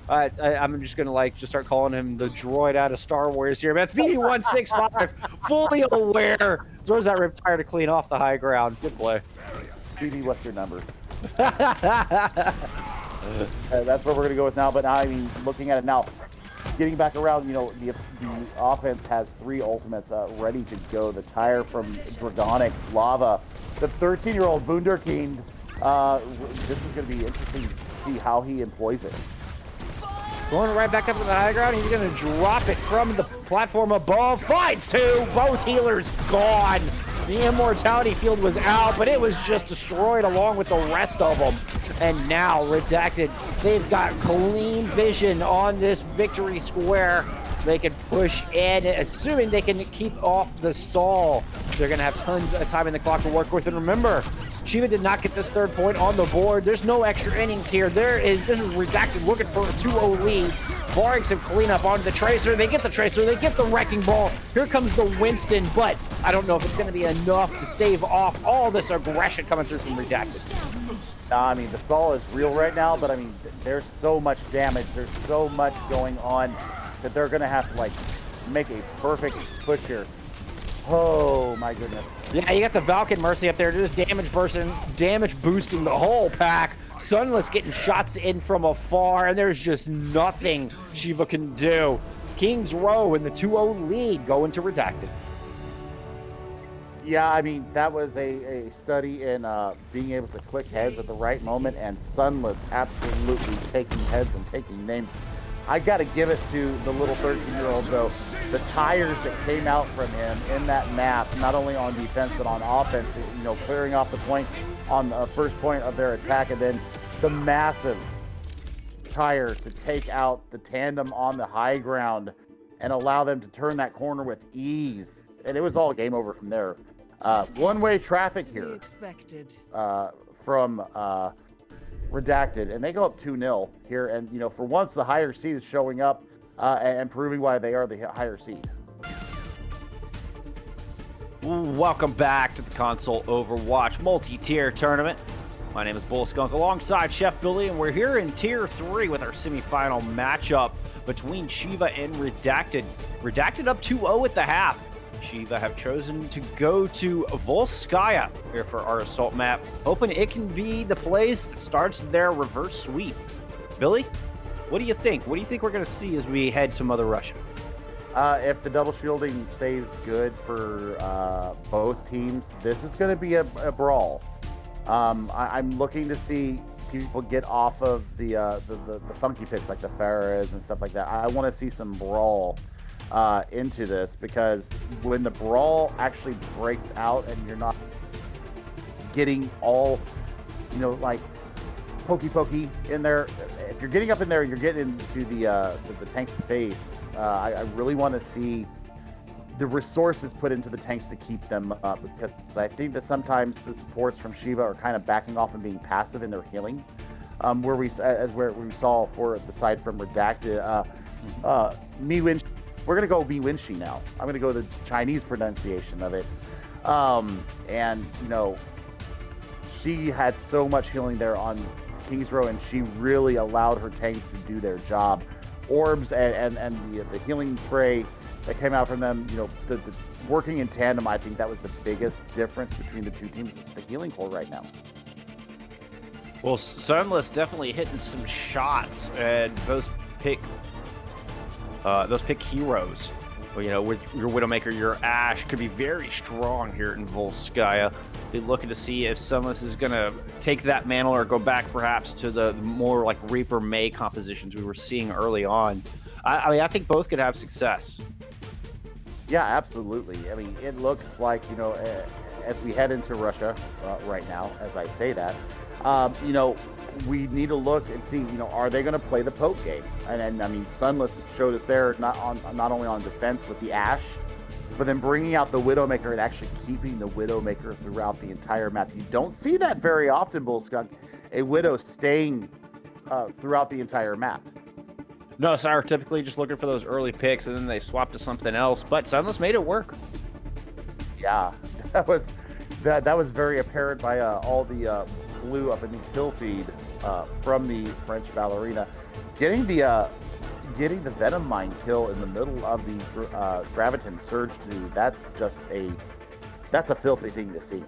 I'm just going to just start calling him the droid out of Star Wars here. That's BB-165, fully aware. Throws that rip tire to clean off the high ground. Good play. BB, what's your number? That's what we're going to go with now. But now, I mean, looking at it now, getting back around, you know, the offense has 3 ultimates ready to go. The tire from Dragonic, Lava, the 13-year-old Wunderkind. This is going to be interesting to see how he employs it. Going right back up to the high ground. He's going to drop it from the platform above. Finds 2. Both healers gone. The Immortality Field was out, but it was just destroyed along with the rest of them. And now, Redacted, they've got clean vision on this victory square. They can push in, assuming they can keep off the stall. They're going to have tons of time in the clock to work with. And remember, Shiva did not get this 3rd point on the board. There's no extra innings here. This is Redacted looking for a 2-0 lead. Barring some cleanup onto the Tracer. They get the Tracer. They get the Wrecking Ball. Here comes the Winston, but I don't know if it's going to be enough to stave off all this aggression coming through from Redacted. I mean, the stall is real right now, but I mean, there's so much damage. There's so much going on that they're going to have to, make a perfect push here. Oh, my goodness. Yeah, you got the Valken Mercy up there. Just damage boosting the whole pack. Sunless getting shots in from afar, and there's just nothing Shiva can do. King's Row in the 2-0 lead going to Redacted. Yeah, I mean, that was a study in being able to click heads at the right moment, and Sunless absolutely taking heads and taking names. I got to give it to the little 13-year-old, though. The tires that came out from him in that map, not only on defense but on offense, you know, clearing off the point on the first point of their attack, and then the massive tire to take out the tandem on the high ground and allow them to turn that corner with ease. And it was all game over from there. One-way traffic here from Redacted, and they go up 2-0 here. And, you know, for once, the higher seed is showing up and proving why they are the higher seed. Welcome back to the Console Overwatch multi-tier tournament. My name is Bullskunk alongside ChefBilly, and we're here in Tier 3 with our semifinal matchup between Shiva and Redacted. Redacted up 2-0 at the half. Shiva have chosen to go to Volskaya here for our assault map, hoping it can be the place that starts their reverse sweep. Billy, what do you think? What do you think we're going to see as we head to Mother Russia? If the double shielding stays good for both teams, this is going to be a brawl. I'm looking to see people get off of the funky picks like the Farahs and stuff like that. I want to see some brawl into this, because when the brawl actually breaks out and you're not getting all, you know, like pokey in there. If you're getting up in there and you're getting into the tank's face, I really want to see the resources put into the tanks to keep them up, because I think that sometimes the supports from Shiva are kind of backing off and being passive in their healing. Where we saw for the side from redacted, we're gonna go Winshi now. I'm gonna go the Chinese pronunciation of it, and you know, she had so much healing there on King's Row, and she really allowed her tanks to do their job. Orbs and the healing spray that came out from them, you know, the working in tandem. I think that was the biggest difference between the two teams, is the healing core right now. Well, Sunless definitely hitting some shots, and those pick heroes. Well, you know, with your Widowmaker, your Ashe could be very strong here in Volskaya. Be looking to see if Sunless is going to take that mantle or go back perhaps to the more like Reaper May compositions we were seeing early on. I mean, I think both could have success. Yeah, absolutely. I mean, it looks like, you know, as we head into Russia right now, as I say that, you know, we need to look and see, you know, are they going to play the poke game? And I mean, Sunless showed us there not only on defense with the Ashe, but then bringing out the Widowmaker and actually keeping the Widowmaker throughout the entire map. You don't see that very often, Bullskunk, a Widow staying throughout the entire map. No, Sire typically just looking for those early picks, and then they swap to something else. But Sunless made it work. Yeah, that was very apparent by all the blue up in the kill feed from the French ballerina, getting the Venom Mine kill in the middle of the Graviton Surge 2. That's a filthy thing to see.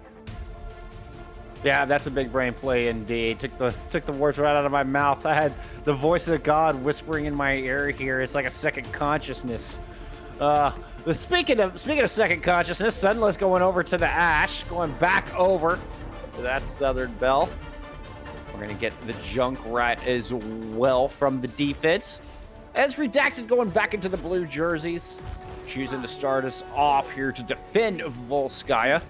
Yeah, that's a big brain play indeed. Took the words right out of my mouth. I had the voice of God whispering in my ear here. It's like a second consciousness. Speaking of second consciousness, Sunless going over to the Ashe, going back over to that Southern Belle. We're gonna get the Junkrat as well from the defense. As Redacted going back into the blue jerseys, choosing to start us off here to defend Volskaya.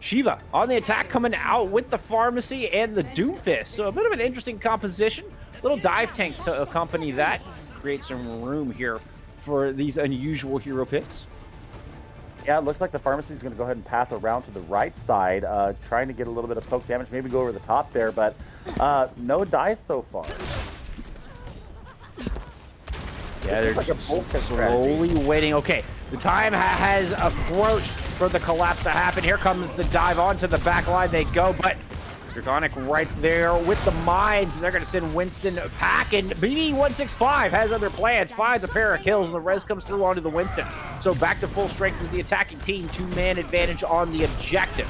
Shiva on the attack, coming out with the Pharmacy and the Doomfist. So a bit of an interesting composition. Little dive tanks to accompany that. Create some room here for these unusual hero picks. Yeah, it looks like the Pharmacy is going to go ahead and path around to the right side, trying to get a little bit of poke damage, maybe go over the top there, but no dice so far. Yeah, they're just slowly waiting. Okay, the time has approached for the collapse to happen. Here comes the dive onto the back line. They go, but Draconic right there with the mines, and they're going to send Winston packing. BD165 has other plans, finds a pair of kills, and the res comes through onto the Winston. So back to full strength with the attacking team, two-man advantage on the objective.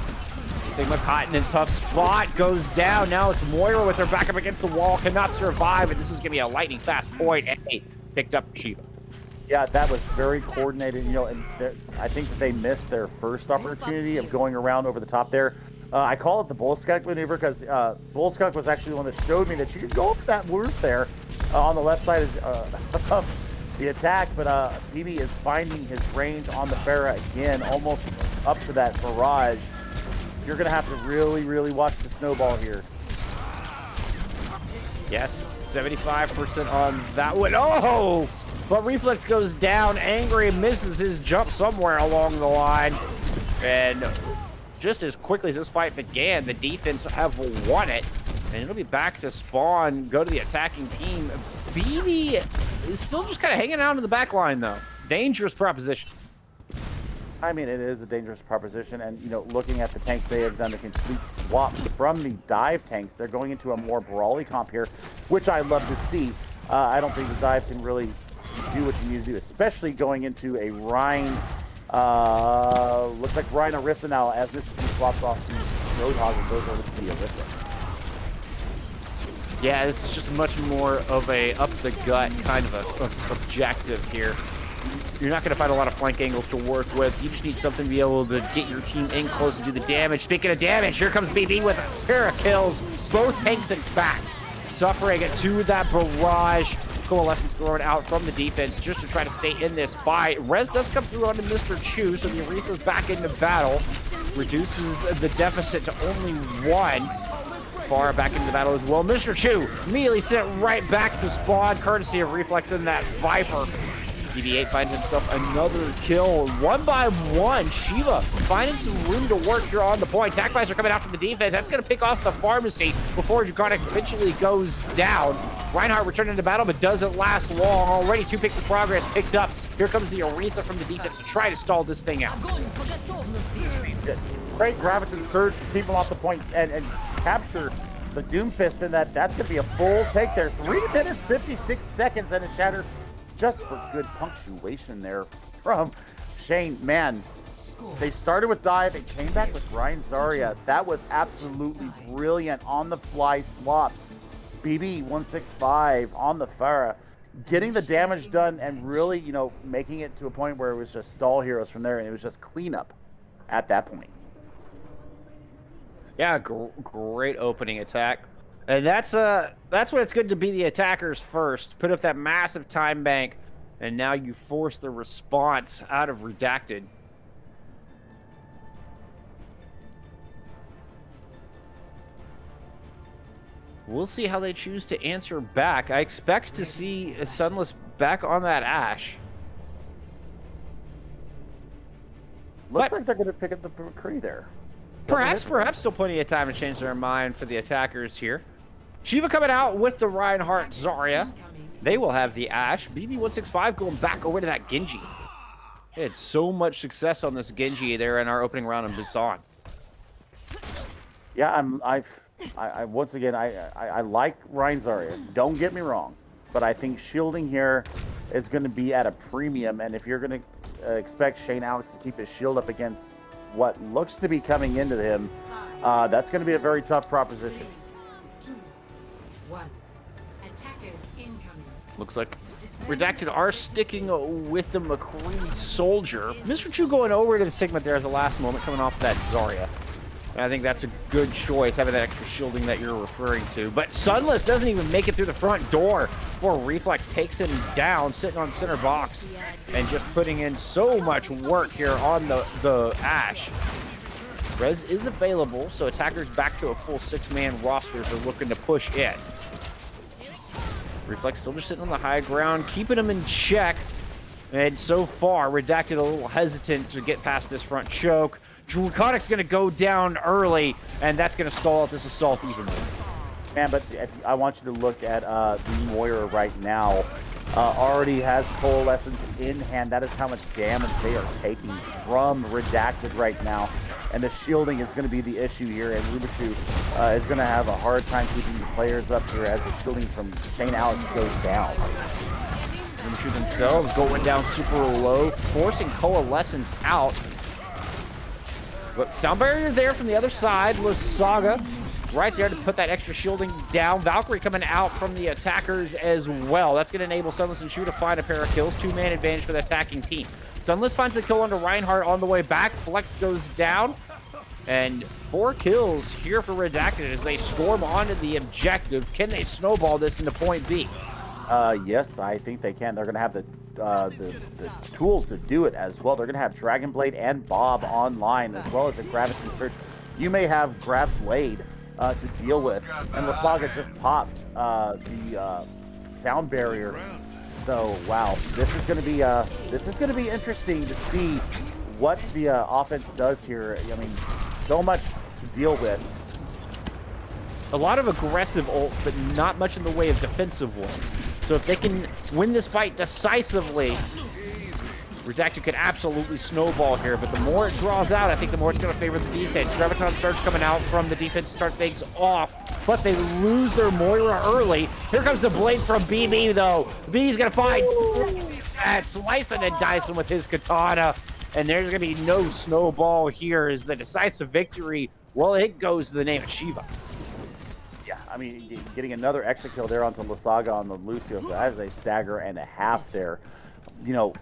Sigma caught in a tough spot, goes down. Now it's Moira with her back up against the wall, cannot survive, and this is going to be a lightning fast point. And they picked up Shiva. Yeah, that was very coordinated, you know, and I think that they missed their first opportunity of going around over the top there. I call it the Bullskunk maneuver because Bullskunk was actually the one that showed me that you could go up that roof there on the left side of the attack, but PB is finding his range on the Pharah again, almost up to that barrage. You're going to have to really, really watch the snowball here. Yes, 75% on that one. Oh! But Reflex goes down, angry, misses his jump somewhere along the line. And just as quickly as this fight began, the defense have won it. And it'll be back to spawn, go to the attacking team. BB is still just kind of hanging out in the back line, though. Dangerous proposition. I mean, it is a dangerous proposition. And, you know, looking at the tanks, they have done a complete swap from the dive tanks. They're going into a more brawly comp here, which I love to see. I don't think the dive can really do what you need to do, especially going into a Rhine. Looks like Rhine Orisa now, as this team swaps off the Roadhog and goes over to the Orisa. Yeah, this is just much more of a up-the-gut kind of a objective here. You're not going to find a lot of flank angles to work with. You just need something to be able to get your team in close and do the damage. Speaking of damage, here comes BB with a pair of kills. Both tanks, in fact, suffering to that barrage. Coalescence thrown out from the defense just to try to stay in this fight. Res does come through onto Mr. Chu, so the Orisa's back into battle. Reduces the deficit to only one. far back into the battle as well. Mr. Chu immediately sent right back to spawn, courtesy of Reflex in that Viper. BB8 finds himself another kill. 1 by 1. Shiva finding some room to work here on the point. Sacrificer coming out from the defense. That's going to pick off the pharmacy before Draconic eventually goes down. Reinhardt returning to battle, but doesn't last long. Already 2 picks of progress picked up. Here comes the Orisa from the defense to try to stall this thing out. Great Graviton Surge to keep him off the point and capture the Doomfist, and that's going to be a full take there. 3 minutes, 56 seconds, and a shatter just for good punctuation there from Shane. Man, they started with dive and came back with Ryan Zarya. That was absolutely brilliant on the fly swaps. BB 165 on the Farah, getting the damage done and really, you know, making it to a point where it was just stall heroes from there, and it was just cleanup at that point. Yeah, great opening attack. And that's when it's good to be the attackers first. Put up that massive time bank, and now you force the response out of Redacted. We'll see how they choose to answer back. I expect to see Sunless back on that Ashe. Looks like they're going to pick up the McCree there. Perhaps still plenty of time to change their mind for the attackers here. Shiva coming out with the Reinhardt Zarya. They will have the Ashe. BB165 going back over to that Genji. They had so much success on this Genji there in our opening round in Busan. Yeah, I once again, I like Ryan Zarya. Don't get me wrong, but I think shielding here is going to be at a premium, and if you're going to expect Shane Alex to keep his shield up against what looks to be coming into him, that's going to be a very tough proposition. Looks like Redacted are sticking with the McCree Soldier. Mr. Chu going over to the Sigma there at the last moment, coming off that Zarya. And I think that's a good choice, having that extra shielding that you're referring to. But Sunless doesn't even make it through the front door before Reflex takes him down, sitting on center box, and just putting in so much work here on the Ashe. Res is available, so attackers back to a full 6-man roster if they're looking to push in. Reflex still just sitting on the high ground, keeping him in check. And so far, Redacted a little hesitant to get past this front choke. Draconic's going to go down early, and that's going to stall out this assault even more. Man, but I want you to look at the Moira right now. Already has Coalescence in hand. That is how much damage they are taking from Redacted right now. And the shielding is going to be the issue here, and Rubichu is going to have a hard time keeping the players up here as the shielding from Shane Alex goes down. Rubichu themselves going down super low, forcing Coalescence out. But sound barrier there from the other side. Lasaga right there to put that extra shielding down. Valkyrie coming out from the attackers as well. That's going to enable Sunless and Shu to find a pair of kills. 2-man advantage for the attacking team. Sunless finds the kill under Reinhardt on the way back. Flex goes down. And 4 kills here for Redacted as they storm onto the objective. Can they snowball this into point B? Yes, I think they can. They're going to have the tools to do it as well. They're going to have Dragon Blade and Bob online, as well as the Graviton Surge. You may have Grav Blade to deal with, and Lasaga just popped the sound barrier. So wow, this is going to be interesting to see what the offense does here. I mean, so much to deal with. A lot of aggressive ults, but not much in the way of defensive ones. So if they can win this fight decisively, Redacted could absolutely snowball here, but the more it draws out, I think the more it's going to favor the defense. Graviton starts coming out from the defense to start things off, but they lose their Moira early. Here comes the blade from BB, though. BB's going to find that, slicing and dicing with his katana, and there's going to be no snowball here as the decisive victory, well, it goes to the name of Shiva. Yeah, I mean, getting another extra kill there onto Lasaga on the Lucio, so that is a stagger and a half there. You know,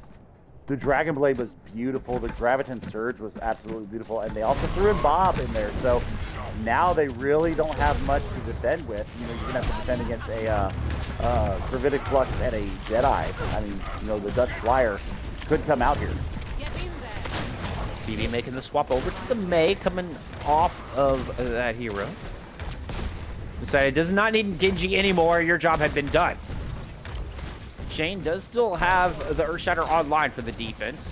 the Dragon Blade was beautiful. The Graviton Surge was absolutely beautiful. And they also threw in Bob in there. So now they really don't have much to defend with. You know, you're going to have to defend against a Gravitic Flux and a Jedi. I mean, you know, the Dutch Flyer could come out here. BB making the swap over to the Mei, coming off of that hero. Decided does not need Genji anymore. Your job had been done. Shane does still have the Earthshatter online for the defense.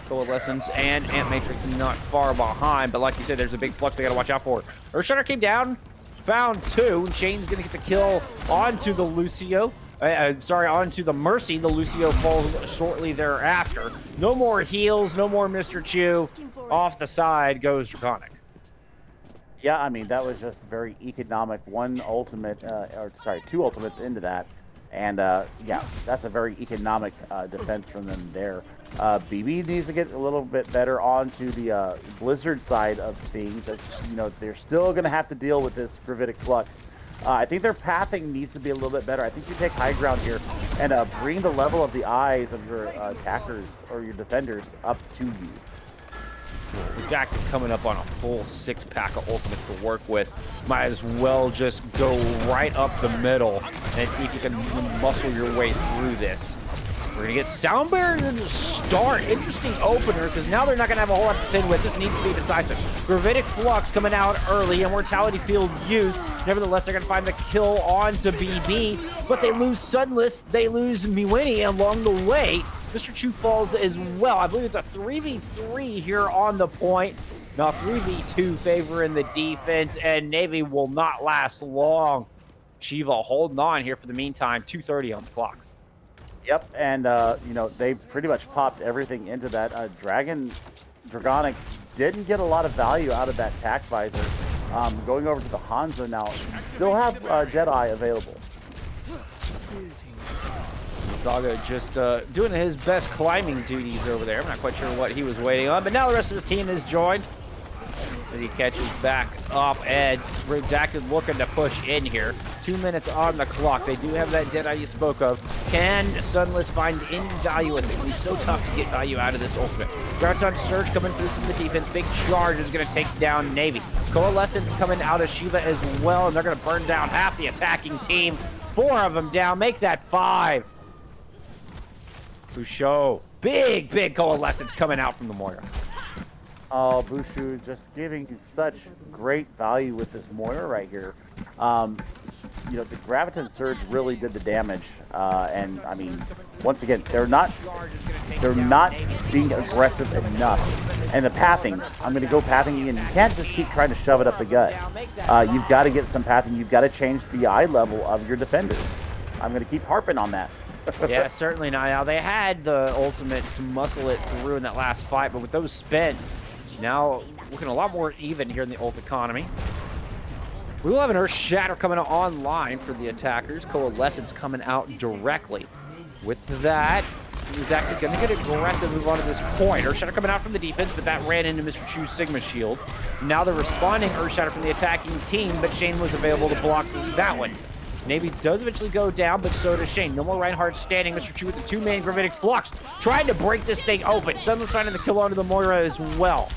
Coalescence and Ant Matrix not far behind, but like you said, there's a big flux they got to watch out for. Earthshatter came down, found two. Shane's going to get the kill onto the Lucio. Onto the Mercy. The Lucio falls shortly thereafter. No more heals, no more Mr. Chew. Off the side goes Draconic. Yeah, I mean, that was just very economic. One ultimate, two ultimates into that. And, yeah, that's a very economic defense from them there. BB needs to get a little bit better onto the Blizzard side of things. As, you know, they're still going to have to deal with this gravitic flux. I think their pathing needs to be a little bit better. I think you take high ground here and bring the level of the eyes of your attackers or your defenders up to you. Redacted coming up on a full 6-pack of ultimates to work with. Might as well just go right up the middle and see if you can muscle your way through this. We're going to get Sound Barrier to start. Interesting opener, because now they're not going to have a whole lot to fin with. This needs to be decisive. Gravitic Flux coming out early. Immortality Field used. Nevertheless, they're going to find the kill onto BB, but they lose Sunless. They lose Miwini along the way. Mr. Chu falls as well. I believe it's a 3v3 here on the point. Now 3v2 favoring the defense, and Navy will not last long. Shiva holding on here for the meantime. 2:30 on the clock. Yep, and you know, they pretty much popped everything into that. Dragonic didn't get a lot of value out of that tack visor. Going over to the Hanzo now, still have Jedi available. Saga just doing his best climbing duties over there. I'm not quite sure what he was waiting on, but now the rest of his team is joined. As he catches back up, Ed Redacted looking to push in here. 2 minutes on the clock. They do have that Deadeye you spoke of. Can Sunless find any value in it? It's so tough to get value out of this ultimate. Darts on Surge coming through from the defense. Big charge is going to take down Navy. Coalescence coming out of Shiva as well, and they're going to burn down half the attacking team. 4 of them down. Make that 5. Busho. Big Coalescence coming out from the Moira. Oh, Bushu just giving such great value with this Moira right here. You know, the Graviton Surge really did the damage. And, I mean, once again, they're not being aggressive enough. And the pathing, I'm going to go pathing again. You can't just keep trying to shove it up the gut. You've got to get some pathing. You've got to change the eye level of your defenders. I'm going to keep harping on that. Yeah, certainly not. Now, they had the ultimates to muscle it through in that last fight, but with those spent, now looking a lot more even here in the ult economy. We will have an Earth Shatter coming online for the attackers. Coalescence coming out directly. With that, he's actually going to get aggressive, move on to this point. Earth Shatter coming out from the defense, but that ran into Mr. Chu's Sigma Shield. Now they're responding Earth Shatter from the attacking team, but Shane was available to block that one. Navy does eventually go down, but so does Shane. No more Reinhardt standing. Mr. Chu with the 2-man Gravitic Flux, trying to break this thing open. Sunless finding the kill onto the Moira as well.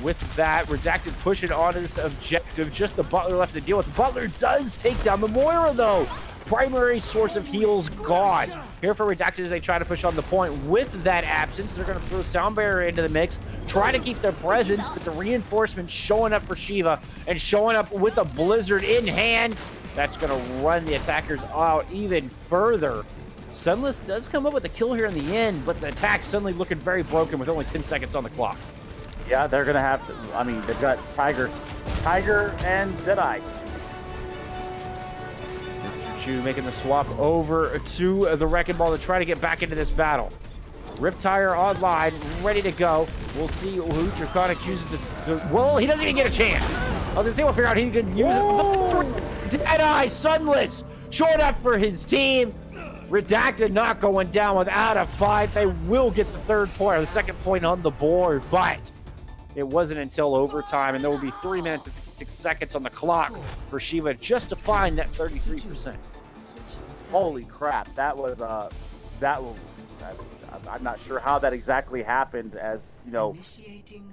With that, Redacted pushing on this objective. Just the Butler left to deal with. Butler does take down the Moira, though. Primary source of heals gone. Here for Redacted as they try to push on the point. With that absence, they're going to throw Sound Barrier into the mix, try to keep their presence, but the reinforcements showing up for Shiva and showing up with a Blizzard in hand. That's going to run the attackers out even further. Sunless does come up with a kill here in the end, but the attack suddenly looking very broken with only 10 seconds on the clock. Yeah, they're going to have to, I mean, they've got Tiger and Deadeye. Mr. Chu making the swap over to the Wrecking Ball to try to get back into this battle. Riptire online, ready to go. We'll see who Draconic chooses to, well, he doesn't even get a chance. I was going to say we'll figure out he can use it. Deadeye, Sunless, showing up for his team. Redacted not going down without a fight. They will get the 3rd point, or the 2nd point on the board, but it wasn't until overtime, and there will be 3 minutes and 56 seconds on the clock for Shiva just to find that 33%. Holy crap, that was I'm not sure how that exactly happened, as, you know,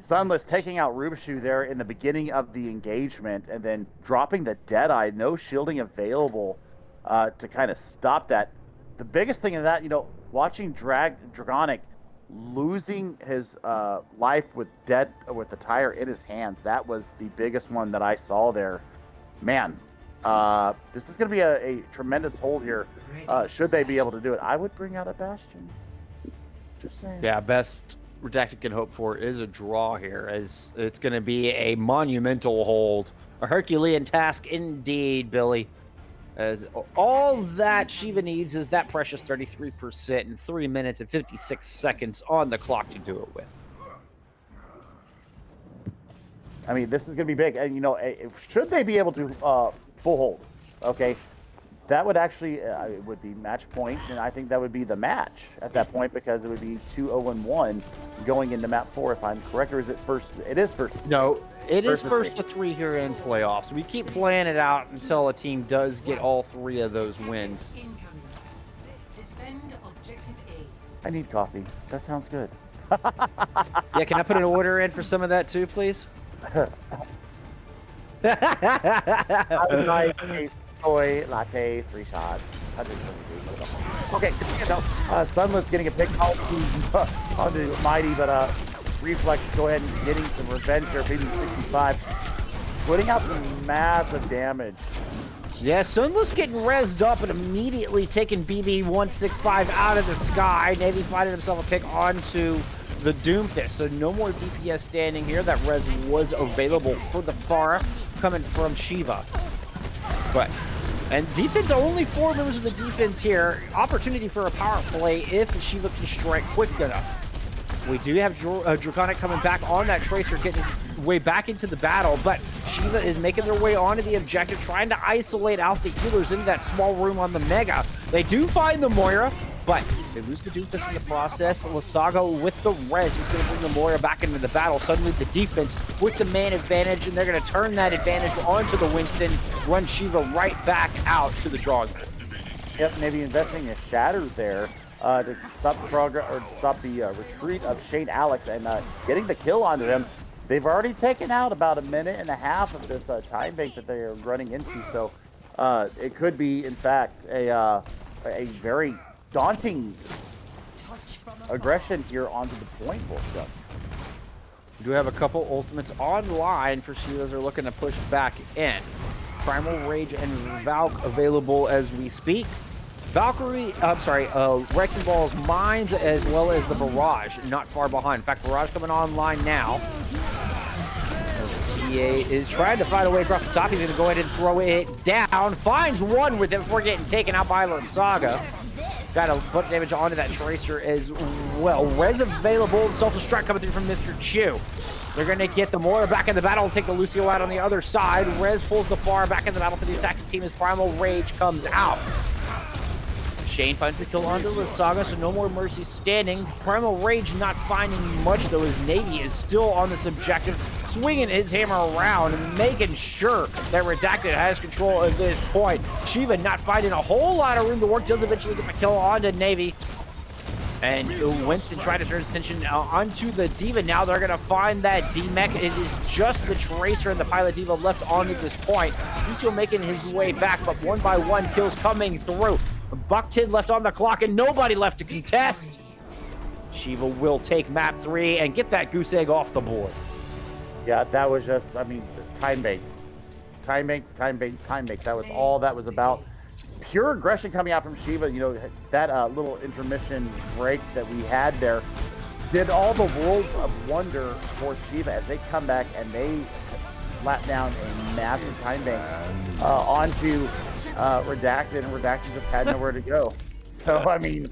Sunless taking out Rubishu there in the beginning of the engagement and then dropping the Deadeye, no shielding available to kind of stop that. The biggest thing in that, you know, watching Dragonic losing his life with the tire in his hands, that was the biggest one that I saw there. Man, This is going to be a tremendous hold here. Should they be able to do it, I would bring out a Bastion. Just saying. Yeah, best Redacted can hope for is a draw here, as it's going to be a monumental hold. A Herculean task indeed, Billy. As all that Shiva needs is that precious 33% and 3 minutes and 56 seconds on the clock to do it with. I mean, this is going to be big. And, you know, should they be able to full hold, okay, that would actually it would be match point, and I think that would be the match at that point, because it would be 2-0-1 going into map 4, if I'm correct. Or is it first? It is first. No, it is first to 3 here in playoffs. We keep playing it out until a team does get all 3 of those wins. I need coffee. That sounds good. Yeah, can I put an order in for some of that too, please? I would like a soy latte, 3 shots. 123. Okay, Sunless getting a pick onto Mighty, but Reflex go ahead and getting some revenge here, beating 65, putting out some massive damage. Yeah, Sunless getting rezzed up and immediately taking BB-165 out of the sky. Navy finding himself a pick onto the Doomfist, so no more DPS standing here. That res was available for the Pharah coming from Shiva. And defense, only 4 members of the defense here. Opportunity for a power play if Shiva can strike quick enough. We do have Draconic coming back on that Tracer, getting way back into the battle, but Shiva is making their way onto the objective, trying to isolate out the healers into that small room on the Mega. They do find the Moira, but they lose the Doomfist in the process. Lasago with the res is going to bring the Moira back into the battle. Suddenly the defense with the man advantage, and they're going to turn that advantage onto the Winston, run Shiva right back out to the drawing board. Yep, maybe investing a Shatter there to stop the progress, or stop the retreat of Shane Alex, and getting the kill onto him. They've already taken out about 1.5 minutes of this time bank that they are running into, so it could be, in fact, a very daunting aggression here onto the point, Bullskunk. We do have a couple ultimates online for Shiva as they're looking to push back in. Primal Rage and Valk available as we speak. Valkyrie, Wrecking Ball's Mines, as well as the Barrage, not far behind. In fact, Barrage coming online now. CA is trying to find a way across the top. He's going to go ahead and throw it down. Finds one with it before getting taken out by Lasaga. Got a foot damage onto that Tracer as well. Res available. Self-destruct coming through from Mr. Chew. They're going to get the Moira back in the battle and take the Lucio out on the other side. Res pulls the Pharah back in the battle for the attacking team as Primal Rage comes out. Shane finds the kill onto Lasaga, so no more Mercy standing. Primal Rage not finding much, though, as Navy is still on this objective, swinging his hammer around and making sure that Redacted has control of this point. Shiva not finding a whole lot of room to work, does eventually get the kill onto Navy. And Winston trying to turn his attention onto the Diva. Now they're going to find that D-Mech. It is just the Tracer and the Pilot Diva left onto this point. Lucio making his way back, but one by one kills coming through. Buckton left on the clock and nobody left to contest. Shiva will take map 3 and get that goose egg off the board. Yeah, that was just, I mean, time bank. Time bank. That was all that was about. Pure aggression coming out from Shiva. You know, that little intermission break that we had there did all the worlds of wonder for Shiva as they come back and they slap down a massive time bank onto Redacted, and Redacted just had nowhere to go. So, I mean,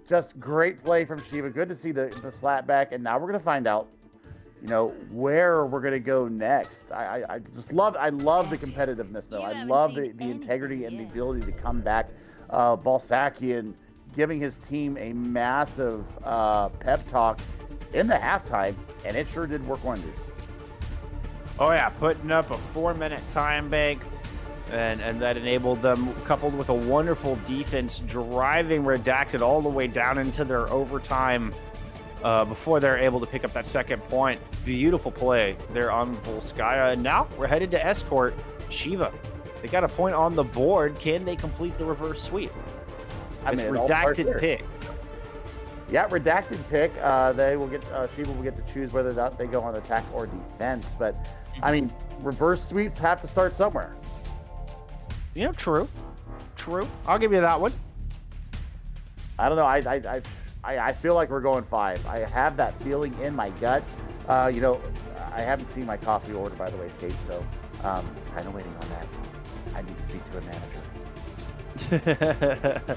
just great play from Shiva. Good to see the slap back, and now we're going to find out, you know, where we're going to go next. I love the competitiveness, though. I love the integrity and the ability to come back. Balsakian giving his team a massive pep talk in the halftime, and it sure did work wonders. Oh yeah, putting up a 4-minute time bank, and that enabled them, coupled with a wonderful defense, driving Redacted all the way down into their overtime before they're able to pick up that second point. Beautiful play there on Volskaya. And now we're headed to escort Shiva. They got a point on the board. Can they complete the reverse sweep? I mean, Redacted pick. Yeah, Redacted pick. They will get Shiva will get to choose whether or not they go on attack or defense. But I mean, reverse sweeps have to start somewhere. You know, true. True. I'll give you that one. I don't know. I feel like we're going 5. I have that feeling in my gut. You know, I haven't seen my coffee order, by the way, Escape, so kind of waiting on that. I need to speak to a manager.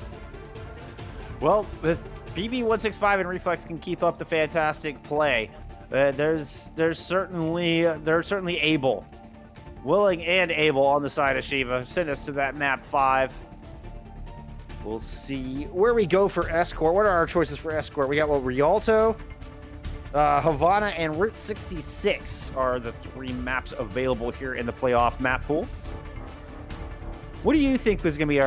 Well, if BB165 and Reflex can keep up the fantastic play, they're certainly able, willing and able on the side of Shiva. Send us to that map 5. We'll see where we go for Escort. What are our choices for Escort? We got Rialto, Havana, and Route 66 are the 3 maps available here in the playoff map pool. What do you think is going to be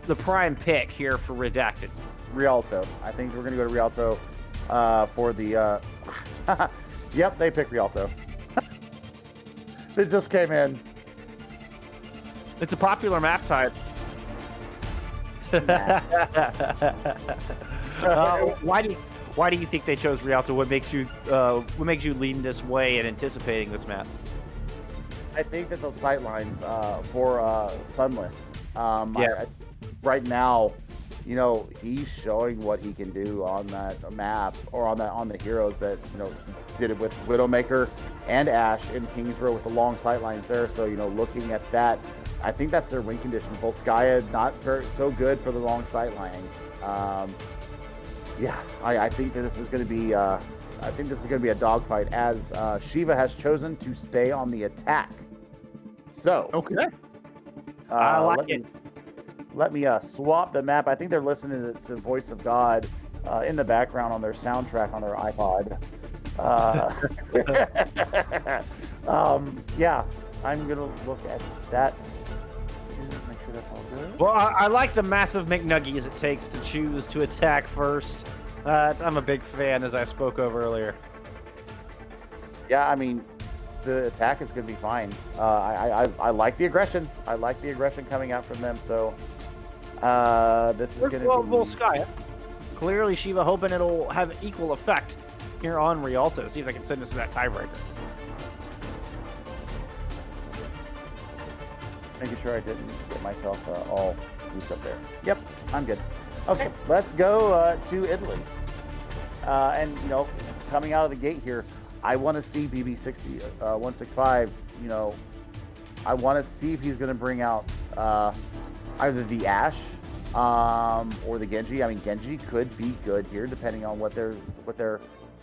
the prime pick here for Redacted? Rialto. I think we're going to go to Rialto for the... Yep, they picked Rialto. It just came in. It's a popular map type. Why do you think they chose Rialto? What makes you lean this way and anticipating this map? I think that the sight lines for Sunless. Yeah. Right now, you know, he's showing what he can do on that map or on the heroes that, you know, he did it with Widowmaker and Ashe in Kings Row with the long sight lines there. So, you know, looking at that, I think that's their win condition. Volskaya not so good for the long sight lines. Yeah, I think that this is going to be a dogfight as Shiva has chosen to stay on the attack. So okay, I like it. Let me swap the map. I think they're listening to the Voice of God in the background on their soundtrack on their iPod. Yeah, I'm gonna look at that. Make sure that's all good. Well, I like the massive McNuggies it takes to choose to attack first. I'm a big fan, as I spoke of earlier. Yeah, I mean, the attack is going to be fine. I like the aggression. I like the aggression coming out from them. So this is going to be... Bullskunk. Clearly, Shiva hoping it'll have equal effect here on Rialto. See if I can send us to that tiebreaker. Making sure I didn't get myself all loose up there. Yep, I'm good. Okay, let's go to Italy. And, you know, coming out of the gate here, I want to see BB165, you know, I want to see if he's going to bring out either the Ashe or the Genji. I mean, Genji could be good here, depending on what they're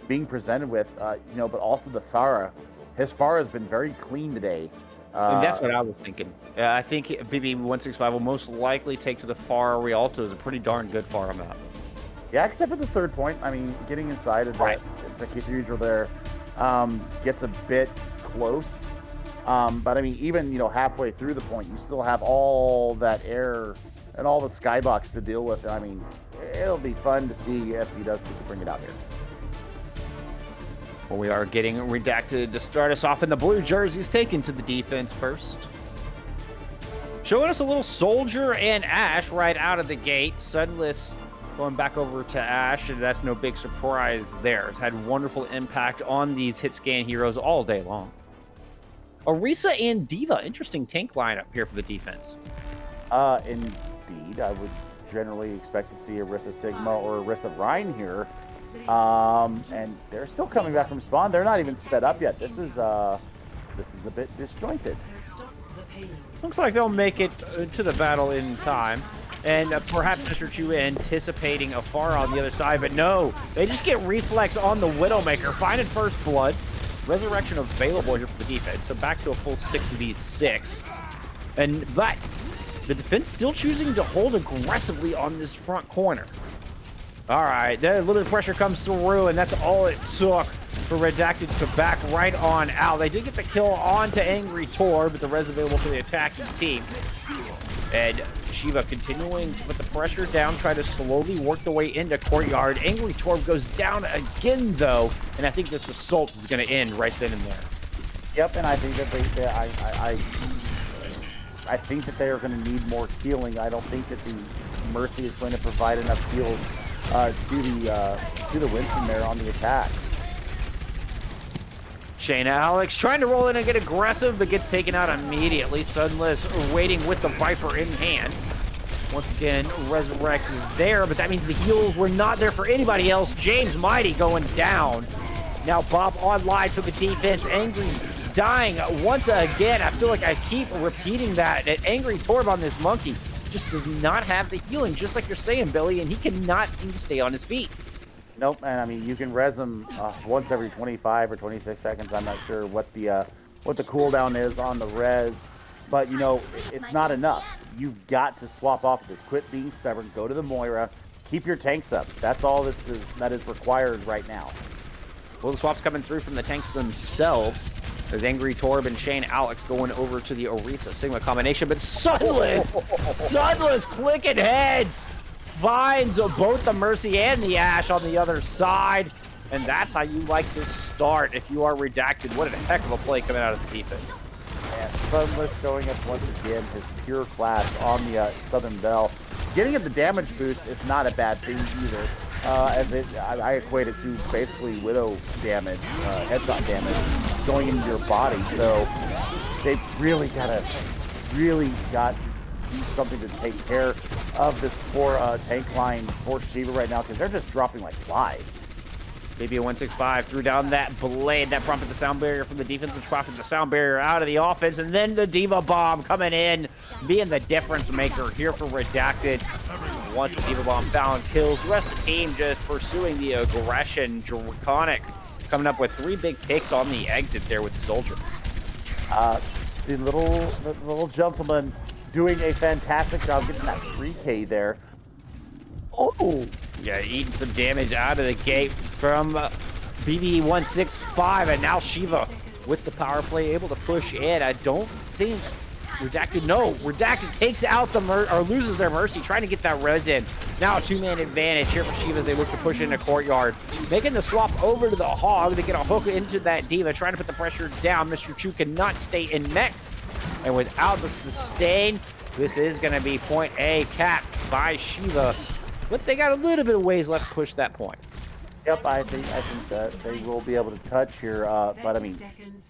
being presented with, you know, but also the Pharah. His Pharah has been very clean today. And that's what I was thinking. I think BB165 will most likely take to the Pharah. Rialto is a pretty darn good Pharah map. Yeah, except for the third point. I mean, getting inside of the cathedral there gets a bit close. But I mean, even, you know, halfway through the point, you still have all that air and all the skybox to deal with. I mean, it'll be fun to see if he does get to bring it out here. Well, we are getting Redacted to start us off in the blue jerseys, taken to the defense first. Showing us a little Soldier and Ashe right out of the gate. Sunless going back over to Ashe, and that's no big surprise there. It's had wonderful impact on these hit scan heroes all day long. Orisa and Diva, interesting tank lineup here for the defense. Indeed, I would generally expect to see Orisa Sigma or Orisa Rhine here. And they're still coming back from spawn. They're not even sped up yet. This is a bit disjointed. Looks like they'll make it to the battle in time. And perhaps Mr. Chu anticipating a Pharah on the other side, but no. They just get reflex on the Widowmaker, finding first blood. Resurrection available here for the defense, so back to a full 6v6. But the defense still choosing to hold aggressively on this front corner. All right, a little bit of pressure comes through, and that's all it took for Redacted to back right on out. They did get the kill onto Angry Tor, but the res available for the attacking team. And Shiva continuing to put the pressure down, try to slowly work the way into Courtyard. Angry Tor goes down again, though, and I think this assault is going to end right then and there. Yep, and I think that I think that they are going to need more healing. I don't think that the Mercy is going to provide enough heals to the Winston there on the attack. Shane Alex trying to roll in and get aggressive, but gets taken out immediately. Sunless waiting with the Viper in hand. Once again, Resurrect is there, but that means the heals were not there for anybody else. James Mighty going down. Now Bob online for the defense. Angry dying once again. I feel like I keep repeating that Angry Torb on this monkey just does not have the healing, just like you're saying, Billy, and he cannot seem to stay on his feet. Nope, and I mean, you can res him once every 25 or 26 seconds. I'm not sure what the cooldown is on the res, but you know, it's not enough. You've got to swap off this. Quit being stubborn. Go to the Moira. Keep your tanks up. That's all that is required right now. Well, the swap's coming through from the tanks themselves. There's Angry Torb and Shane Alex going over to the Orisa Sigma combination, but Sunless clicking heads, finds both the Mercy and the Ashe on the other side, and that's how you like to start if you are redacted. What a heck of a play coming out of the defense. And Sunless showing us once again his pure class on the Southern Belle. Getting him the damage boost is not a bad thing either. I equate it to basically Widow damage, headshot damage, going into your body. So they've really got to do something to take care of this poor tank line for Shiva right now, because they're just dropping like flies. Maybe a 165 threw down that blade that prompted the sound barrier from the defense, which prompted the sound barrier out of the offense, and then the Diva Bomb coming in, being the difference maker here for Redacted. Once the Diva Bomb found kills, the rest of the team just pursuing the aggression. Draconic coming up with 3 big picks on the exit there with the Soldier. The little gentleman doing a fantastic job getting that 3K there. Oh! Yeah, eating some damage out of the gate from BB165, and now Shiva with the power play able to push in. I don't think Redacted takes out the loses their Mercy, trying to get that res in. Now a 2-man advantage here for Shiva as they look to push in the courtyard. Making the swap over to the Hog to get a hook into that Diva, trying to put the pressure down. Mr. Chu cannot stay in mech, and without the sustain, this is going to be point A capped by Shiva. But they got a little bit of ways left to push that point. Yep, I think that they will be able to touch here. But I mean,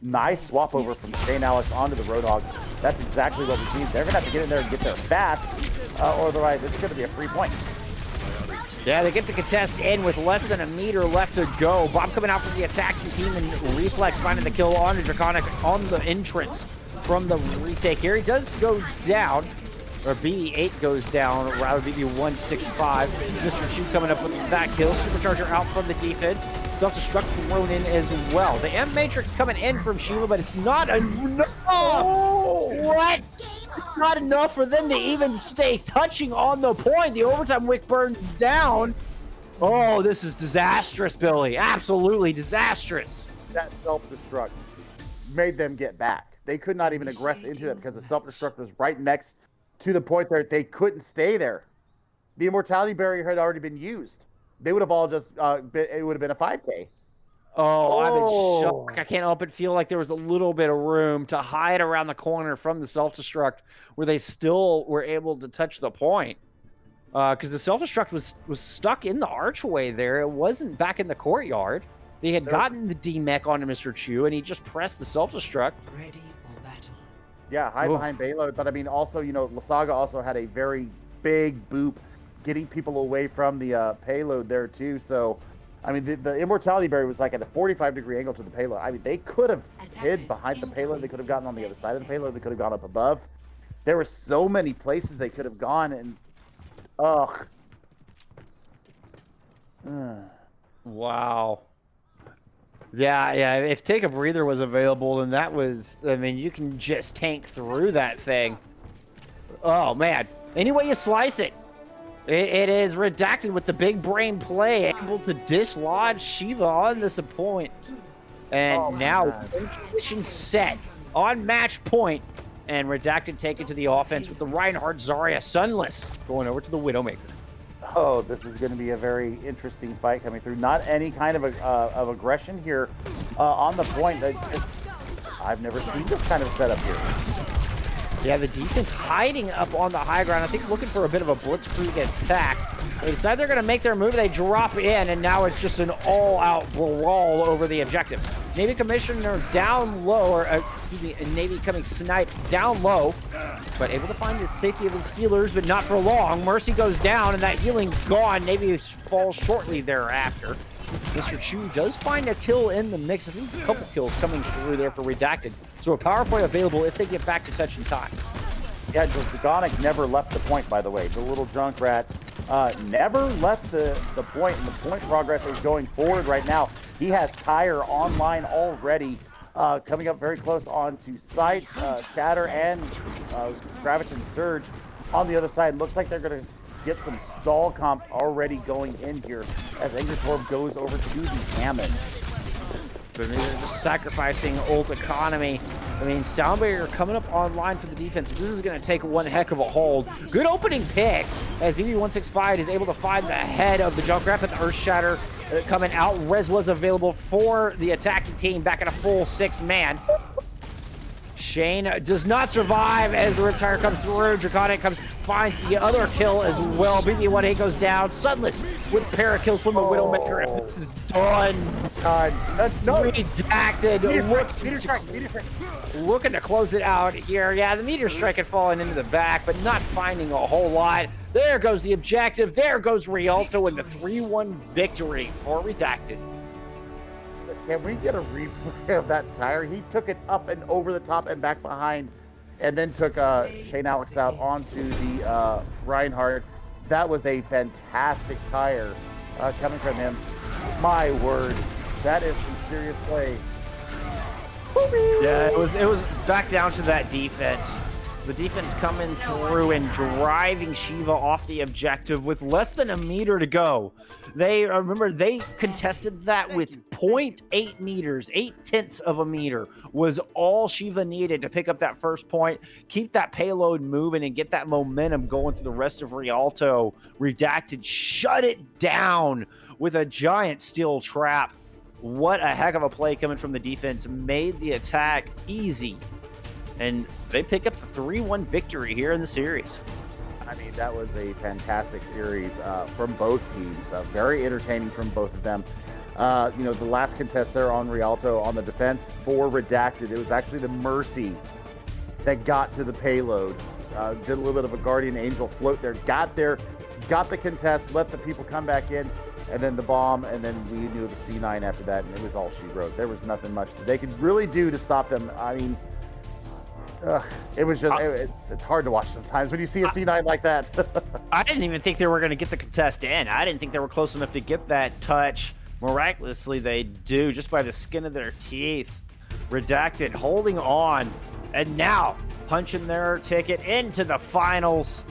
nice swap over from Shane Alex onto the Roadhog. That's exactly what we need. They're gonna have to get in there and get there fast, or otherwise it's gonna be a free point. Yeah, they get the contest in with less than a meter left to go. Bob coming out from the attacking team, and Reflex finding the kill on the Draconic on the entrance from the retake here. He does go down. Or BB8 goes down, rather BB165. Mr. Chu coming up with that kill. Supercharger out from the defense. Self-destruct thrown in as well. The M-Matrix coming in from Shiva, but it's not enough. Oh, what? It's not enough for them to even stay touching on the point. The overtime wick burns down. Oh, this is disastrous, Billy. Absolutely disastrous. That self-destruct made them get back. They could not even aggress into it because the self-destruct was right next to the point that they couldn't stay there. The immortality barrier had already been used. They would have all just, it would have been a 5K. Oh, I'm in shock. I can't help but feel like there was a little bit of room to hide around the corner from the self-destruct where they still were able to touch the point. Because the self-destruct was stuck in the archway there. It wasn't back in the courtyard. They had gotten the D-Mech onto Mr. Chu, and he just pressed the self-destruct. Ready for battle. Yeah, hide behind Bayload, but I mean, also, you know, Lasaga also had a very big boop getting people away from the payload there too. So, I mean, the immortality barrier was like at a 45-degree angle to the payload. I mean, they could have hid behind the payload. They could have gotten on the other side of the payload. They could have gone up above. There were so many places they could have gone, and Wow. Yeah, if Take a Breather was available, then that was, I mean, you can just tank through that thing. Oh, man. Any way you slice it, it is Redacted with the big brain play, able to dislodge Shiva on this point. And now, position set on match point, and Redacted taken to the offense with the Reinhardt Zarya Sunless going over to the Widowmaker. oh, this is going to be a very interesting fight coming through. Not any kind of aggression here on the point. I've never seen this kind of setup here. Yeah, the defense hiding up on the high ground. I think looking for a bit of a blitzkrieg attack. They decide they're going to make their move. They drop in, and now it's just an all-out brawl over the objective. Navy Commissioner down low, or excuse me, Navy coming snipe down low, but able to find the safety of his healers, but not for long. Mercy goes down, and that healing gone. Navy falls shortly thereafter. Mr. Chu does find a kill in the mix. I think a couple kills coming through there for Redacted. So a power play available if they get back to touch in time. Yeah, Dragonic never left the point, by the way. The little Junkrat never left the point, and the point progress is going forward right now. He has Tire online already, coming up very close onto sight. Chatter and Graviton Surge on the other side. Looks like they're going to get some stall comp already going in here as Angertorb goes over to the Hammond. But they're just sacrificing ult economy. I mean, Soundbarrier coming up online for the defense. This is going to take one heck of a hold. Good opening pick as BB165 is able to find the head of the Junkrat, but the Earth Shatter coming out. Res was available for the attacking team back at a full 6-man. Shane does not survive as the Riptire comes through. Draconic finds the other kill as well. BB1A goes down. Sunless with a pair of kills from the Widowmaker. And this is done. Redacted. Meteor strike. Looking to close it out here. Yeah, the meteor strike had fallen into the back, but not finding a whole lot. There goes the objective. There goes Rialto in the 3-1 victory for Redacted. Can we get a replay of that tire? He took it up and over the top and back behind, and then took Shane Alex out onto the Reinhardt. That was a fantastic tire coming from him. My word, that is some serious play. Yeah, it was back down to that defense. The defense coming through and driving Shiva off the objective with less than a meter to go. They remember they contested that with 0.8 meters, 0.8 of a meter was all Shiva needed to pick up that first point, keep that payload moving, and get that momentum going through the rest of Rialto. Redacted shut it down with a giant steel trap. What a heck of a play coming from the defense. Made the attack easy. And they pick up the 3-1 victory here in the series. I mean, that was a fantastic series from both teams. Very entertaining from both of them. You know, the last contest there on Rialto on the defense for Redacted, it was actually the Mercy that got to the payload. Did a little bit of a Guardian Angel float there, got the contest, let the people come back in, and then the bomb, and then we knew the C9 after that, and it was all she wrote. There was nothing much that they could really do to stop them. I mean, it was just, it's hard to watch sometimes when you see a C9 like that. I didn't even think they were going to get the contest in. I didn't think they were close enough to get that touch. Miraculously, they do, just by the skin of their teeth. Redacted holding on, and now punching their ticket into the finals.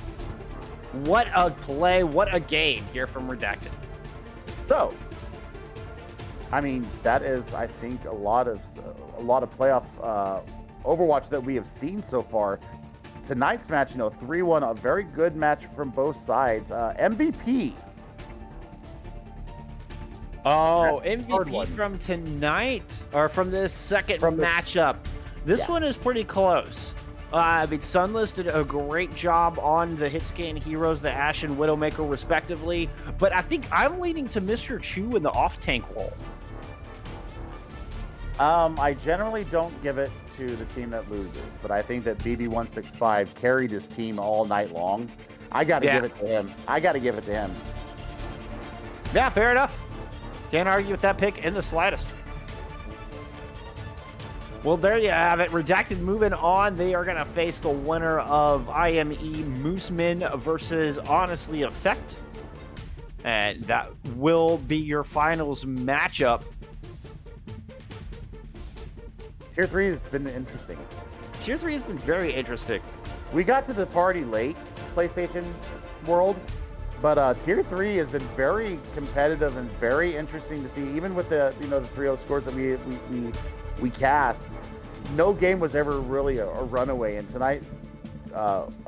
What a play, what a game here from Redacted. So, I mean, that is, I think, a lot of playoff Overwatch that we have seen so far. Tonight's match, 3-1, a very good match from both sides. MVP. Oh, MVP from tonight, or from this second matchup. This one is pretty close. I mean, Sunless did a great job on the hit scan heroes, the Ashe and Widowmaker, respectively. But I think I'm leaning to Mr. Chu in the off-tank role. I generally don't give it to the team that loses, but I think that BB165 carried his team all night long. I got to give it to him. Yeah, fair enough. Can't argue with that pick in the slightest. Well, there you have it. Redacted moving on. They are going to face the winner of IME Mooseman versus Honestly Effect. And that will be your finals matchup. Tier 3 has been interesting. Tier 3 has been very interesting. We got to the party late, PlayStation world, but Tier 3 has been very competitive and very interesting to see. Even with the the 3-0 scores that we cast, no game was ever really a runaway, and tonight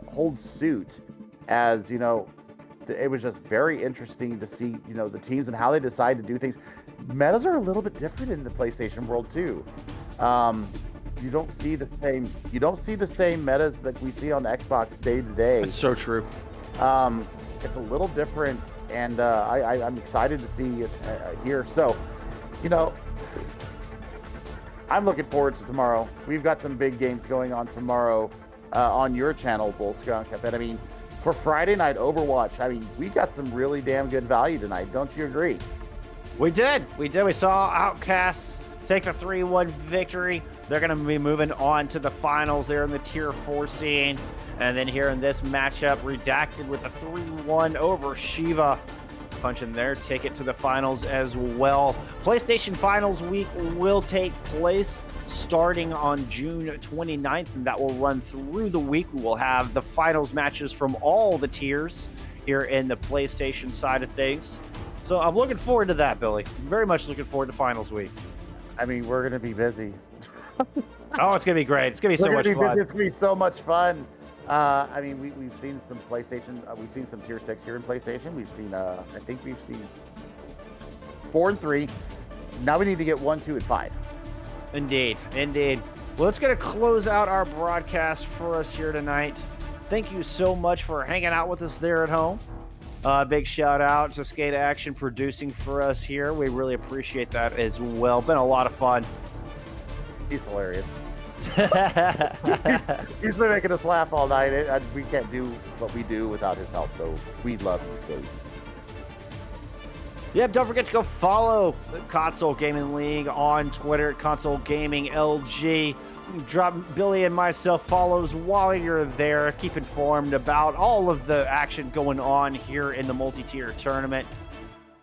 holds suit. As it was just very interesting to see the teams and how they decide to do things. Metas are a little bit different in the PlayStation world too. You don't see the same metas that we see on Xbox day to day. That's so true. It's a little different, and I'm excited to see it here. So, I'm looking forward to tomorrow. We've got some big games going on tomorrow on your channel, Bullskunk. I bet. I mean, for Friday night Overwatch, I mean, we got some really damn good value tonight. Don't you agree? We did. We did. We saw Outcasts take the 3-1 victory. They're going to be moving on to the finals there in the Tier 4 scene. And then here in this matchup, Redacted with a 3-1 over Shiva, punching their ticket to the finals as well. PlayStation Finals Week will take place starting on June 29th, and that will run through the week. We will have the finals matches from all the tiers here in the PlayStation side of things. So I'm looking forward to that, Billy. Very much looking forward to Finals Week. I mean, we're going to be busy. Oh, it's going to be great. It's going to be so much fun. It's going to be so much fun. I mean, we've seen some PlayStation. We've seen some Tier 6 here in PlayStation. We've seen, I think we've seen 4 and 3. Now we need to get 1, 2, and 5. Indeed. Indeed. Well, it's going to close out our broadcast for us here tonight. Thank you so much for hanging out with us there at home. Big shout out to Skate Action producing for us here. We really appreciate that as well. Been a lot of fun. He's hilarious. he's been making us laugh all night. We can't do what we do without his help, so we love you, Skate. Yep, don't forget to go follow the Console Gaming League on Twitter at Console Gaming LG. Drop Billy and myself follows while you're there. Keep informed about all of the action going on here in the multi-tier tournament.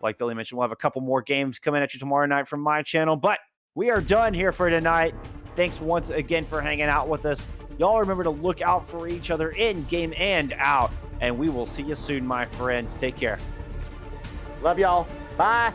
Like Billy mentioned, we'll have a couple more games coming at you tomorrow night from my channel, but we are done here for tonight. Thanks once again for hanging out with us. Y'all remember to look out for each other in game and out, and we will see you soon, my friends. Take care. Love y'all. Bye.